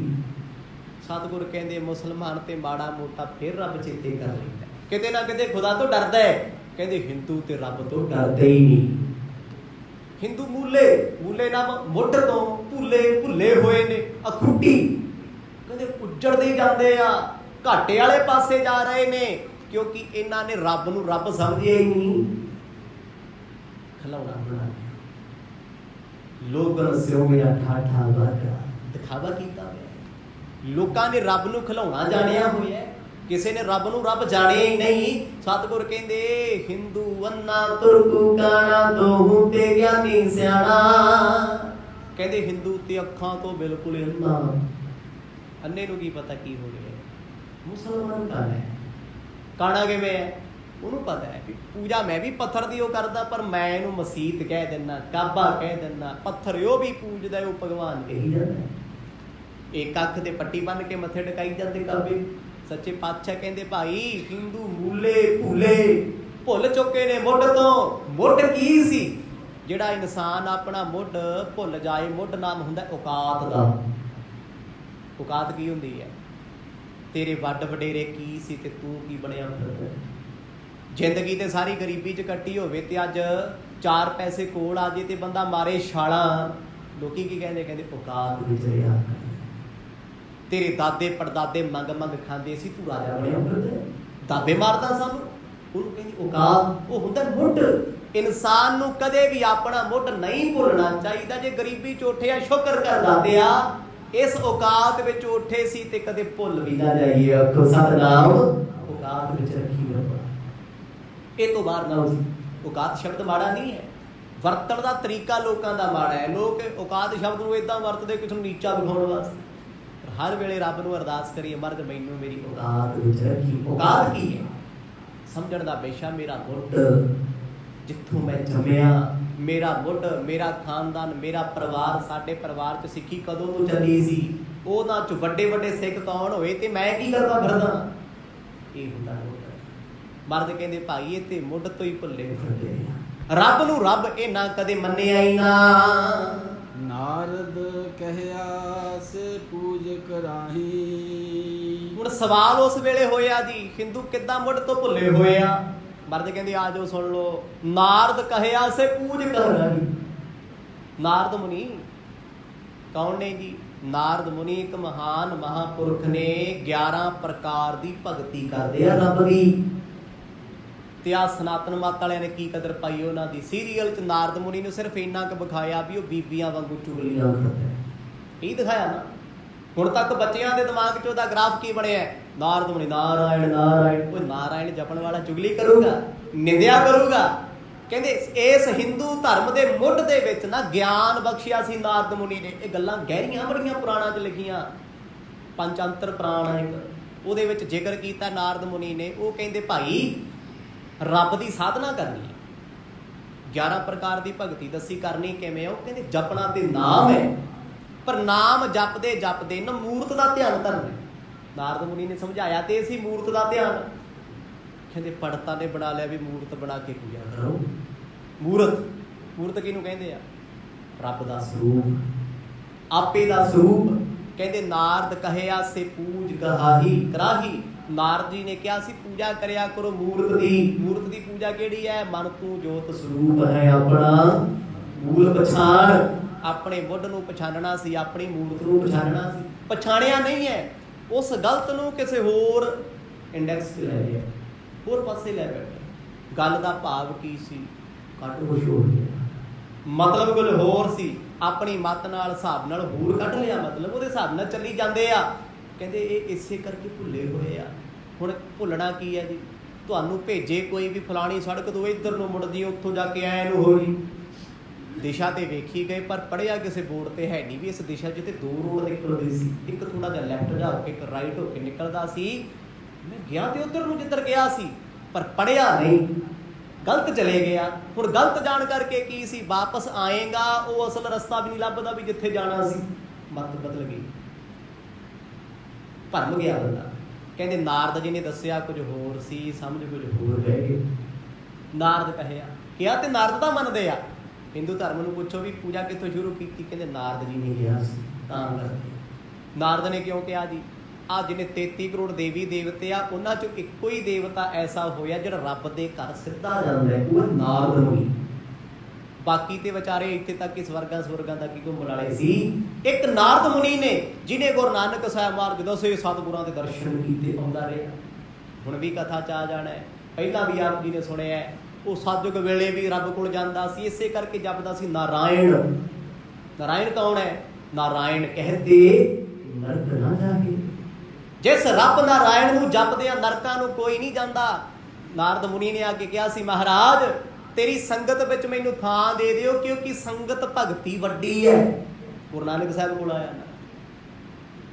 ਸਤਿਗੁਰ ਕਹਿੰਦੇ ਮੁਸਲਮਾਨ ਤੇ ਮਾੜਾ ਮੋਟਾ ਫਿਰ ਰੱਬ ਚੇਤੇ ਕਰ ਲੈਂਦਾ, ਕਿਤੇ ਨਾ ਕਿਤੇ ਖੁਦਾ ਤੋਂ ਡਰਦਾ ਹੈ। ਕਹਿੰਦੇ ਹਿੰਦੂ ਤੇ ਰੱਬ ਤੋਂ ਡਰਦੇ ਹੀ ਨਹੀਂ। ਹਿੰਦੂ ਮੂਲੇ ਨਾਮ ਮੁੱਢ ਤੋਂ ਭੁੱਲੇ ਹੋਏ ਨੇ। ਅਖੁੱਟੀ ਕਹਿੰਦੇ ਉੱਜੜਦੇ ਜਾਂਦੇ ਆ, ਘਾਟੇ ਵਾਲੇ ਪਾਸੇ ਜਾ ਰਹੇ ਨੇ, ਕਿਉਂਕਿ ਇਹਨਾਂ ਨੇ ਰੱਬ ਨੂੰ ਰੱਬ ਸਮਝਿਆ ਹੀ ਨਹੀਂ, ਖਿਲੌਣਾ ਬਣਾ ਲਿਆ। ਲੋਕਾਂ ਸਿਓ ਮੇਰਾ ਠਾਠਾ ਵਾਗਾ ਦਿਖਾਵਾ ਕੀਤਾ ਹੋਇਆ। ਲੋਕਾਂ ਨੇ ਰੱਬ ਨੂੰ ਖਿਲੌਣਾ ਜਾਣਿਆ ਹੋਇਆ, ਕਿਸੇ ਨੇ ਰੱਬ ਨੂੰ ਰੱਬ ਜਾਣਿਆ ਹੀ ਨਹੀਂ। ਸਤਿਗੁਰ ਕਹਿੰਦੇ ਹਿੰਦੂ ਅੰਨਾ ਤੁਰਕੂ ਕਾਣਾ ਦੋਹੂ ਤੇ ਗਿਆਨੀ ਸਿਆਣਾ। ਕਹਿੰਦੇ ਹਿੰਦੂ ਤੇ ਅੱਖਾਂ ਤੋਂ ਬਿਲਕੁਲ ਅੰਨਾ, ਅੰਨੇ ਨੂੰ ਕੀ ਪਤਾ ਕੀ ਹੋ ਰਿਹਾ। ਮੁਸਲਮਾਨ ਕਾਣਾ ਹੈ, ਕਾਣਾ ਕਿਵੇਂ ਹੈ ਉਹਨੂੰ ਪਤਾ ਹੈ ਵੀ ਪੂਜਾ ਮੈਂ ਵੀ ਪੱਥਰ ਦੀ ਉਹ ਕਰਦਾ, ਪਰ ਮੈਂ ਇਹਨੂੰ ਮਸੀਤ ਕਹਿ ਦਿੰਦਾ, ਕਾਬਾ ਕਹਿ ਦਿੰਦਾ। ਪੱਥਰ ਉਹ ਵੀ ਪੂਜਦਾ, ਉਹ ਭਗਵਾਨ ਕਹੀ ਜਾਂਦਾ। ਇੱਕ ਅੱਖ ਤੇ ਪੱਟੀ ਬੰਨ ਕੇ ਮੱਥੇ ਟਿਕਾਈ ਜਾਂਦੇ ਕਾਬੇ। ਸੱਚੇ ਪਾਤਸ਼ਾਹ ਕਹਿੰਦੇ ਭਾਈ ਹਿੰਦੂ ਮੂਲੇ ਭੁੱਲ ਚੁੱਕੇ ਨੇ ਮੁੱਢ ਤੋਂ। ਮੁੱਢ ਕੀ ਸੀ? ਜਿਹੜਾ ਇਨਸਾਨ ਆਪਣਾ ਮੁੱਢ ਭੁੱਲ ਜਾਏ। ਮੁੱਢ ਨਾਮ ਹੁੰਦਾ ਔਕਾਤ ਦਾ। ਔਕਾਤ ਕੀ ਹੁੰਦੀ ਹੈ? ਤੇਰੇ ਵੱਡ ਵਡੇਰੇ ਕੀ ਸੀ ਤੇ ਤੂੰ ਕੀ ਬਣਿਆ ਫਿਰਦਾ। ਜ਼ਿੰਦਗੀ ਤੇ ਸਾਰੀ ਗਰੀਬੀ 'ਚ ਕੱਟੀ ਹੋਵੇ ਤੇ ਅੱਜ 4 ਪੈਸੇ ਕੋਲ ਆ ਜੇ ਤੇ ਬੰਦਾ ਮਾਰੇ ਛਾਲਾਂ। ਲੋਕੀ ਕੀ ਕਹਿੰਦੇ? ਕਹਿੰਦੇ ਔਕਾਤ ਵਿੱਚ ਰਿਹਾ। ਤੇਰੇ ਦਾਦੇ ਪੜਦਾਦੇ ਮੰਗ ਖਾਂਦੇ ਸੀ, ਤੂੰ ਰਾਜਾ ਬਣਿਆ ਫਿਰਦਾ, ਦਾਬੇ ਮਾਰਦਾ ਸਾਨੂੰ। ਉਹਨੂੰ ਕਹਿੰਦੀ ਔਕਾਤ। ਉਹ ਹੁੰਦਾ ਮੁੱਢ। ਇਨਸਾਨ ਨੂੰ ਕਦੇ ਵੀ ਆਪਣਾ ਮੁੱਢ ਨਹੀਂ ਭੁੱਲਣਾ ਚਾਹੀਦਾ। ਜੇ ਗਰੀਬੀ ਚ ਉੱਠਿਆ ਸ਼ੁਕਰ ਕਰ ਦਾਤੇ ਆ ਇਸ ਔਕਾਤ ਵਿੱਚ ਉੱਠੇ ਸੀ ਤੇ ਕਦੇ ਭੁੱਲ ਵੀ ਨਾ ਜਾਈਏ। ਆਖੋ ਸਤਿਨਾਮ। ਔਕਾਤ ਵਿੱਚ ਰੱਖੀ ਰੱਬਾ, ਇਹ ਤੋਂ ਬਾਹਰ ਨਾ ਹੋ ਜੀ। ਔਕਾਤ ਸ਼ਬਦ ਮਾੜਾ ਨਹੀਂ ਹੈ, ਵਰਤਣ ਦਾ ਤਰੀਕਾ ਲੋਕਾਂ ਦਾ ਮਾੜਾ ਹੈ। ਲੋਕ ਔਕਾਤ ਸ਼ਬਦ ਨੂੰ ਇਦਾਂ ਵਰਤਦੇ ਕਿਸੇ ਨੂੰ ਨੀਚਾ ਵਿਖਾਉਣ ਵਾਸਤੇ। ਪਰ ਹਰ ਵੇਲੇ ਰੱਬ ਨੂੰ ਅਰਦਾਸ ਕਰੀਏ, ਮਰਦ ਮੈਨੂੰ ਮੇਰੀ ਔਕਾਤ ਵਿੱਚ ਰੱਖੀ। ਔਕਾਤ ਕੀ ਹੈ? ਸਮਝਣ ਦਾ ਬੇਸ਼ਾ ਮੇਰਾ ਮੁੱਢ, ਜਿੱਥੋਂ ਮੈਂ ਜੰਮਿਆ, ਮੇਰਾ ਮੁੱਢ, ਮੇਰਾ ਖਾਨਦਾਨ, ਮੇਰਾ ਪਰਿਵਾਰ। ਸਾਡੇ ਪਰਿਵਾਰ 'ਚ ਸਿੱਖੀ ਕਦੋਂ ਤੋਂ ਚੱਲੀ ਸੀ? ਉਹਨਾਂ 'ਚ ਵੱਡੇ ਵੱਡੇ ਸਿੱਖ ਕੌਣ ਹੋਏ ਤੇ ਮੈਂ ਕੀ ਕਰਦਾ ਫਿਰਦਾ? ਇਹ ਹੁੰਦਾ ਮੁੱਢ। ਮਰਦ ਕਹਿੰਦੇ ਭਾਈ ਇਹ ਤੇ ਮੁੱਢ ਤੋਂ ਹੀ ਭੁੱਲੇ ਫਿਰਦੇ ਆ। ਰੱਬ ਨੂੰ ਰੱਬ ਇਹਨਾਂ ਕਦੇ ਮੰਨਿਆ ਹੀ ਨਾ। ਨਾਰਦ ਕਹਿਆ ਸੇ ਪੂਜ ਕਰਾਹੀ। ਹੁਣ ਸਵਾਲ ਉਸ ਵੇਲੇ ਹੋਇਆ ਜੀ, ਹਿੰਦੂ ਕਿੱਦਾਂ ਮੁੱਢ ਤੋਂ ਭੁੱਲੇ ਹੋਏ ਆ? ਮਰਦ ਕਹਿੰਦੇ ਆ ਜਾਓ ਸੁਣ ਲਓ। ਨਾਰਦ ਕਹਿਆ ਸੇ ਪੂਜ ਕਰਾਹੀ। ਨਾਰਦ ਮੁਨੀ ਕੌਣ ਨੇ ਜੀ? ਨਾਰਦ ਮੁਨੀ ਇੱਕ ਮਹਾਨ ਮਹਾਂਪੁਰਖ ਨੇ। 11 ਪ੍ਰਕਾਰ ਦੀ ਭਗਤੀ ਕਰਦੇ ਆ ਰੱਬ ਦੀ। ਤੇ ਆ ਸਨਾਤਨ ਮਤ ਵਾਲਿਆਂ ਨੇ ਕੀ ਕਦਰ ਪਾਈ ਉਹਨਾਂ ਦੀ। ਸੀਰੀਅਲ 'ਚ ਨਾਰਦ ਮੁਨੀ ਨੂੰ ਸਿਰਫ ਇੰਨਾ ਕੁ ਵਿਖਾਇਆ ਵੀ ਉਹ ਬੀਬੀਆਂ ਵਾਂਗੂ ਚੁਗਲੀਆਂ ਕਰਦਾ। ਇਹ ਦਿਖਾਇਆ ਨਾ। ਹੁਣ ਤੱਕ ਬੱਚਿਆਂ ਦੇ ਦਿਮਾਗ 'ਚ ਉਹਦਾ ਗ੍ਰਾਫ ਕੀ ਬਣਿਆ? ਨਾਰਦ ਮੁਨੀ ਨਾਰਾਇਣ ਨਾਰਾਇਣ। ਉਹ ਨਾਰਾਇਣ ਜਪਣ ਵਾਲਾ ਚੁਗਲੀ ਕਰੂਗਾ, ਨਿੰਦਿਆ ਕਰੂਗਾ। ਕਹਿੰਦੇ ਇਸ ਹਿੰਦੂ ਧਰਮ ਦੇ ਮੁੱਢ ਦੇ ਵਿੱਚ ਨਾ ਗਿਆਨ ਬਖਸ਼ਿਆ ਸੀ ਨਾਰਦ ਮੁਨੀ ਨੇ। ਇਹ ਗੱਲਾਂ ਗਹਿਰੀਆਂ ਬੜੀਆਂ ਪੁਰਾਣਾਂ 'ਚ ਲਿਖੀਆਂ। ਪੰਚਅੰਤਰ ਪੁਰਾਣ ਇੱਕ, ਉਹਦੇ ਵਿੱਚ ਜ਼ਿਕਰ ਕੀਤਾ ਨਾਰਦ ਮੁਨੀ ਨੇ। ਉਹ ਕਹਿੰਦੇ ਭਾਈ ਰੱਬ ਦੀ ਸਾਧਨਾ ਕਰਨੀ ਹੈ। 11 ਪ੍ਰਕਾਰ ਦੀ ਭਗਤੀ ਦੱਸੀ ਕਰਨੀ ਕਿਵੇਂ ਆ? ਉਹ ਕਹਿੰਦੇ ਜਪਣਾ ਤੇ ਨਾਮ ਹੈ, ਪਰ ਨਾਮ ਜਪਦੇ ਜਪਦੇ ਨਾ ਮੂਰਤ ਦਾ ਧਿਆਨ ਧਰਨਾ। ਨਾਰਦ ਮੁਨੀ ਨੇ ਸਮਝਾਇਆ ਤੇ ਸੀ ਮੂਰਤ ਦਾ ਧਿਆਨ। ਕਹਿੰਦੇ ਪੰਡਤਾਂ ਨੇ ਬਣਾ ਲਿਆ ਵੀ ਮੂਰਤ ਬਣਾ ਕੇ ਪੂਜਾ ਕਰੋ। ਮੂਰਤ, ਮੂਰਤ ਕਿਹਨੂੰ ਕਹਿੰਦੇ ਆ? ਰੱਬ ਦਾ ਸਰੂਪ, ਆਪੇ ਦਾ ਸਰੂਪ। ਕਹਿੰਦੇ ਨਾਰਦ ਕਹਿਆ ਸੇ ਪੂਜ ਕਰਾਹੀ ਕਰਾਹੀ। ਨਾਰਦ ਜੀ ਨੇ ਕਿਹਾ ਸੀ ਪੂਜਾ ਕਰਿਆ ਕਰੋ ਮੂਰਤ ਦੀ। ਮੂਰਤ ਦੀ ਪੂਜਾ ਕਿਹੜੀ ਹੈ? ਮਨ ਤੂੰ ਜੋਤ ਸਰੂਪ ਹੈ ਆਪਣਾ ਮੂਲ ਪਛਾਣ। ਆਪਣੇ ਮੁੱਢ ਨੂੰ ਪਛਾਣਨਾ ਸੀ, ਆਪਣੀ ਮੂਰਤ ਨੂੰ ਪਛਾਣਨਾ ਸੀ। ਪਛਾਣਿਆ ਨਹੀਂ ਹੈ। ਉਸ ਗਲਤ ਨੂੰ ਕਿਸੇ ਹੋਰ ਇੰਡੈਕਸ 'ਤੇ ਲੈ ਲਿਆ, ਹੋਰ ਪਾਸੇ ਲੈ ਬੈਠੇ। ਗੱਲ ਦਾ ਭਾਵ ਕੀ ਸੀ? ਕੱਢ ਕੁਛ ਹੋ ਗਿਆ, ਮਤਲਬ ਕੁਝ ਹੋਰ ਸੀ। ਆਪਣੀ ਮੱਤ ਨਾਲ ਹਿਸਾਬ ਨਾਲ ਹੋਰ ਕੱਢ ਲਿਆ, ਮਤਲਬ ਉਹਦੇ ਹਿਸਾਬ ਨਾਲ ਚੱਲੀ ਜਾਂਦੇ ਆ। ਕਹਿੰਦੇ ਇਹ ਇਸੇ ਕਰਕੇ ਭੁੱਲੇ ਹੋਏ ਆ। ਹੁਣ ਭੁੱਲਣਾ ਕੀ ਹੈ ਜੀ? ਤੁਹਾਨੂੰ ਭੇਜੇ ਕੋਈ ਵੀ ਫਲਾਣੀ ਸੜਕ ਤੋਂ ਇੱਧਰ ਨੂੰ ਮੁੜਦੀ, ਉੱਥੋਂ ਜਾ ਕੇ ਐ ਨੂੰ ਹੋ ਗਈ। ਦਿਸ਼ਾ ਤੇ ਵੇਖੀ ਗਏ ਪਰ ਪੜ੍ਹਿਆ ਕਿਸੇ ਬੋਰਡ ਤੇ ਹੈ ਨਹੀਂ ਵੀ ਇਸ ਦਿਸ਼ਾ 'ਚ ਤੇ 2 ਰੋਡ ਨਿਕਲਦੇ ਸੀ। ਇੱਕ ਥੋੜਾ ਜਿਹਾ ਲੈਫਟ ਜਾ ਕੇ, ਇੱਕ ਰਾਈਟ ਹੋ ਕੇ ਨਿਕਲਦਾ ਸੀ। ਮੈਂ ਗਿਆ ਤੇ ਉੱਧਰ ਨੂੰ ਜਿੱਧਰ ਗਿਆ ਸੀ, ਪਰ ਪੜ੍ਹਿਆ ਨਹੀਂ, ਗਲਤ ਚਲੇ ਗਿਆ। ਹੁਣ ਗਲਤ ਜਾਣ ਕਰਕੇ ਕੀ ਸੀ? ਵਾਪਸ ਆਏਗਾ ਉਹ ਅਸਲ ਰਸਤਾ ਵੀ ਨਹੀਂ ਲੱਭਦਾ ਵੀ ਜਿੱਥੇ ਜਾਣਾ ਸੀ। ਮੱਤ ਬਦਲ ਗਈ, ਭਰਮ ਗਿਆ ਬੰਦਾ। ਕਹਿੰਦੇ ਨਾਰਦ ਜੀ ਨੇ ਦੱਸਿਆ ਕੁਝ ਹੋਰ ਸੀ, ਸਮਝ ਕੁਝ ਹੋਰ ਰਹਿ ਗਏ। ਨਾਰਦ ਕਿਹਾ ਤੇ ਨਾਰਦ ਤਾਂ ਮੰਨਦੇ ਆ। ਹਿੰਦੂ ਧਰਮ ਨੂੰ ਪੁੱਛੋ ਵੀ ਪੂਜਾ ਕਿੱਥੋਂ ਸ਼ੁਰੂ ਕੀਤੀ? ਕਹਿੰਦੇ ਨਾਰਦ ਜੀ ਨੇ ਕਿਹਾ ਸੀ ਤਾਂ ਕਰਕੇ। ਨਾਰਦ ਨੇ ਕਿਉਂ ਕਿਹਾ ਜੀ? ਆ ਜਿਹਨੇ 33 ਕਰੋੜ ਦੇਵੀ ਦੇਵਤੇ ਆ, ਉਹਨਾਂ 'ਚੋਂ ਇੱਕੋ ਹੀ ਦੇਵਤਾ ਐਸਾ ਹੋਇਆ ਜਿਹੜਾ ਰੱਬ ਦੇ ਘਰ ਸਿੱਧਾ ਜਾਂਦਾ ਹੈ, ਉਹ ਨਾਰਦ ਮੁਨੀ। ਬਾਕੀ ਤੇ ਵਿਚਾਰੇ ਇੱਥੇ ਤੱਕ ਕਿ ਸਵਰਗਾਂ ਤੱਕ ਹੀ ਘੁੰਮਣ ਵਾਲੇ ਸੀ। ਇੱਕ ਨਾਰਦ ਮੁਨੀ ਨੇ ਜਿਹਨੇ ਗੁਰੂ ਨਾਨਕ ਸਾਹਿਬ ਮਹਾਰਾਜ ਦੱਸੇ ਸਤਿਗੁਰਾਂ ਦੇ ਦਰਸ਼ਨ ਕੀਤੇ ਆਉਂਦਾ ਰਿਹਾ। ਹੁਣ ਵੀ ਕਥਾ 'ਚ ਆ ਜਾਣਾ ਹੈ। ਪਹਿਲਾਂ ਵੀ ਆਪ ਜੀ ਨੇ ਸੁਣਿਆ ਉਹ ਸਤਿਯੁਗ ਵੇਲੇ ਵੀ ਰੱਬ ਕੋਲ ਜਾਂਦਾ ਸੀ, ਇਸੇ ਕਰਕੇ ਜਪਦਾ ਸੀ ਨਾਰਾਇਣ। ਨਾਰਾਇਣ ਕੌਣ ਹੈ? ਨਾਰਾਇਣ ਕਹਿੰਦੇ ਨਰਕ ਨਾ ਜਾਗੇ। ਜਿਸ ਰੱਬ ਨਾਰਾਇਣ ਨੂੰ ਜਪਦੇ ਆ ਨਰਕਾਂ ਨੂੰ ਕੋਈ ਨਹੀਂ ਜਾਂਦਾ। ਨਾਰਦ ਮੁਨੀ ਨੇ ਆ ਕੇ ਕਿਹਾ ਸੀ ਮਹਾਰਾਜ ਤੇਰੀ ਸੰਗਤ ਵਿੱਚ ਮੈਨੂੰ ਥਾਂ ਦੇ ਦਿਓ, ਕਿਉਂਕਿ ਸੰਗਤ ਭਗਤੀ ਵੱਡੀ ਹੈ। ਗੁਰੂ ਨਾਨਕ ਸਾਹਿਬ ਕੋਲ ਆਇਆ ਨਾ,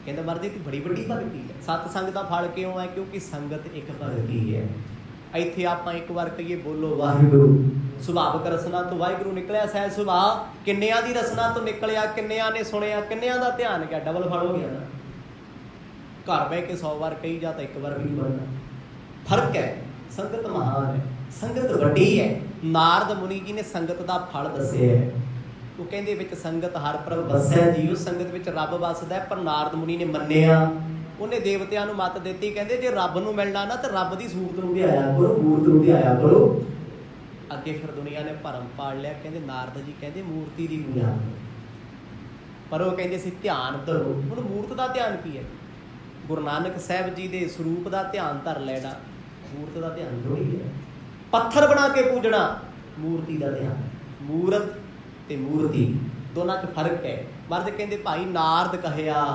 ਕਹਿੰਦਾ ਮਹਾਰਾਜ ਦੀ ਬੜੀ ਵੱਡੀ ਭਗਤੀ ਹੈ। ਸਤ ਸੰਗ ਦਾ ਫਲ ਕਿਉਂ ਹੈ? ਕਿਉਂਕਿ ਸੰਗਤ ਇੱਕ ਭਗਤੀ ਹੈ। ਇੱਥੇ ਆਪਾਂ ਇੱਕ ਵਾਰ ਕਹੀਏ ਬੋਲੋ ਵਾਹਿਗੁਰੂ। ਸੁਭਾਵਿਕ ਰਸਨਾ ਤੋਂ ਵਾਹਿਗੁਰੂ ਨਿਕਲਿਆ, ਸਹਿਜ ਸੁਭਾਅ। ਕਿੰਨਿਆਂ ਦੀ ਰਸਨਾ ਤੋਂ ਨਿਕਲਿਆ, ਕਿੰਨਿਆਂ ਨੇ ਸੁਣਿਆ, ਕਿੰਨਿਆਂ ਦਾ ਧਿਆਨ ਗਿਆ, ਡਬਲ ਫਲ ਹੋ ਗਿਆ ਨਾ। ਘਰ ਬਹਿ ਕੇ 100 ਵਾਰ ਕਹੀ ਜਾ ਤਾਂ ਇੱਕ ਵਾਰ ਵੀ ਨਹੀਂ ਬਣਨਾ। ਫਰਕ ਹੈ। ਸੰਗਤ ਮਹਾਨ ਹੈ, ਸੰਗਤ ਵੱਡੀ ਹੈ। ਨਾਰਦ ਮੁਨੀ ਜੀ ਨੇ ਸੰਗਤ ਦਾ ਫਲ ਦੱਸਿਆ ਹੈ। ਉਹ ਕਹਿੰਦੇ ਵਿੱਚ ਸੰਗਤ ਹਰ ਪ੍ਰਭ ਵਸੈ ਜੀ। ਉਸ ਸੰਗਤ ਵਿੱਚ ਰੱਬ ਵਸਦਾ। ਪਰ ਨਾਰਦ ਮੁਨੀ ਨੇ ਮੰਨਿਆ। ਉਹਨੇ ਦੇਵਤਿਆਂ ਨੂੰ ਮੱਤ ਦਿੱਤੀ, ਕਹਿੰਦੇ ਜੇ ਰੱਬ ਨੂੰ ਮਿਲਣਾ ਨਾ ਤਾਂ ਰੱਬ ਦੀ ਸੂਰਤ ਨੂੰ ਧਿਆਇਆ ਕਰੋ, ਮੂਰਤ ਨੂੰ ਧਿਆਇਆ ਕਰੋ। ਅੱਗੇ ਫਿਰ ਦੁਨੀਆ ਨੇ ਭਰਮ ਪਾੜ ਲਿਆ। ਕਹਿੰਦੇ ਨਾਰਦ ਜੀ ਕਹਿੰਦੇ ਮੂਰਤੀ ਦੀ ਪੂਜਾ, ਪਰ ਉਹ ਕਹਿੰਦੇ ਸੀ ਧਿਆਨ ਧਰੋ। ਹੁਣ ਮੂਰਤ ਦਾ ਧਿਆਨ ਕੀ ਹੈ? ਗੁਰੂ ਨਾਨਕ ਸਾਹਿਬ ਜੀ ਦੇ ਸਰੂਪ ਦਾ ਧਿਆਨ ਧਰ ਲੈਣਾ, ਮੂਰਤ ਦਾ ਧਿਆਨ ਥੋੜ੍ਹੀ ਹੈ। ਪੱਥਰ ਬਣਾ ਕੇ ਪੂਜਣਾ ਮੂਰਤੀ ਦਾ ਧਿਆਨ ਹੈ। ਮੂਰਤ ਤੇ ਮੂਰਤੀ ਦੋਨਾਂ 'ਚ ਫਰਕ ਹੈ। ਮਹਾਰਾਜ ਕਹਿੰਦੇ ਭਾਈ ਨਾਰਦ ਕਹਿਆ,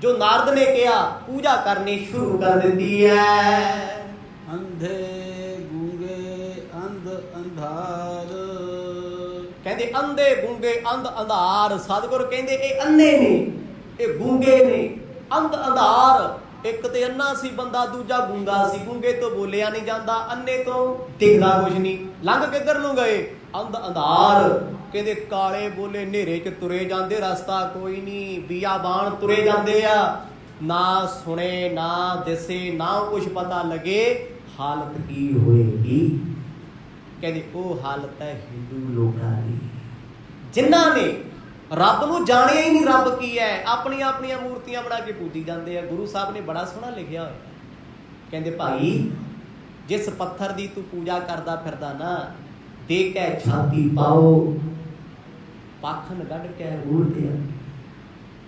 ਜੋ ਨਾਰਦ ਨੇ ਕਿਹਾ ਪੂਜਾ ਕਰਨੀ ਸ਼ੁਰੂ ਕਰ ਦਿੱਤੀ ਹੈ। ਅੰਧੇ ਗੂੰਗੇ ਅੰਧ ਅੰਧਾਰ, ਕਹਿੰਦੇ ਅੰਧੇ ਗੂੰਗੇ ਅੰਧ ਅੰਧਾਰ। ਸਤਿਗੁਰ ਕਹਿੰਦੇ ਇਹ ਅੰਨੇ ਨੇ, ਇਹ ਗੂੰਗੇ ਨੇ, ਅੰਧ ਅੰਧਾਰ। ਇੱਕ ਤੇ ਅੰਨਾ ਸੀ ਬੰਦਾ, ਦੂਜਾ ਗੂੰਗਾ ਸੀ। ਗੂੰਗੇ ਤੋਂ ਬੋਲਿਆ ਨਹੀਂ ਜਾਂਦਾ, ਅੰਨੇ ਤੋਂ ਦਿਖਦਾ ਕੁਛ ਨਹੀਂ। ਲੰਘ ਕਿੱਧਰ ਨੂੰ ਗਏ? ਅੰਧ ਅੰਧਾਰ। ਕਹਿੰਦੇ ਕਾਲੇ ਬੋਲੇ ਹਨੇਰੇ 'ਚ ਤੁਰੇ ਜਾਂਦੇ, ਰਸਤਾ ਕੋਈ ਨਹੀਂ, ਬੀਆਬਾਨ ਤੁਰੇ ਜਾਂਦੇ ਆ, ਨਾ ਸੁਣੇ ਨਾ ਦਿਸੇ ਨਾ ਕੁਛ ਪਤਾ ਲੱਗੇ ਹਾਲਤ ਕੀ ਹੋਏਗੀ। ਕਹਿੰਦੇ ਉਹ ਹਾਲਤ ਹੈ ਹਿੰਦੂ ਲੋਕਾਂ ਦੀ, ਜਿਨ੍ਹਾਂ ਨੇ ਰੱਬ ਨੂੰ ਜਾਣਿਆ ਹੀ ਨਹੀਂ ਰੱਬ ਕੀ ਹੈ, ਆਪਣੀਆਂ ਆਪਣੀਆਂ ਮੂਰਤੀਆਂ ਬਣਾ ਕੇ ਪੂਜੀ ਜਾਂਦੇ ਆ। ਗੁਰੂ ਸਾਹਿਬ ਨੇ ਬੜਾ ਸੋਹਣਾ ਲਿਖਿਆ ਹੋਇਆ, ਕਹਿੰਦੇ ਭਾਈ ਜਿਸ ਪੱਥਰ ਦੀ ਤੂੰ ਪੂਜਾ ਕਰਦਾ ਫਿਰਦਾ ਨਾ, ਦੇ ਕੇ ਛਾਤੀ ਪਾਓ ਪਾਖਨ ਕੱਢ ਕੇ ਰੂੜਦੇ ਆ।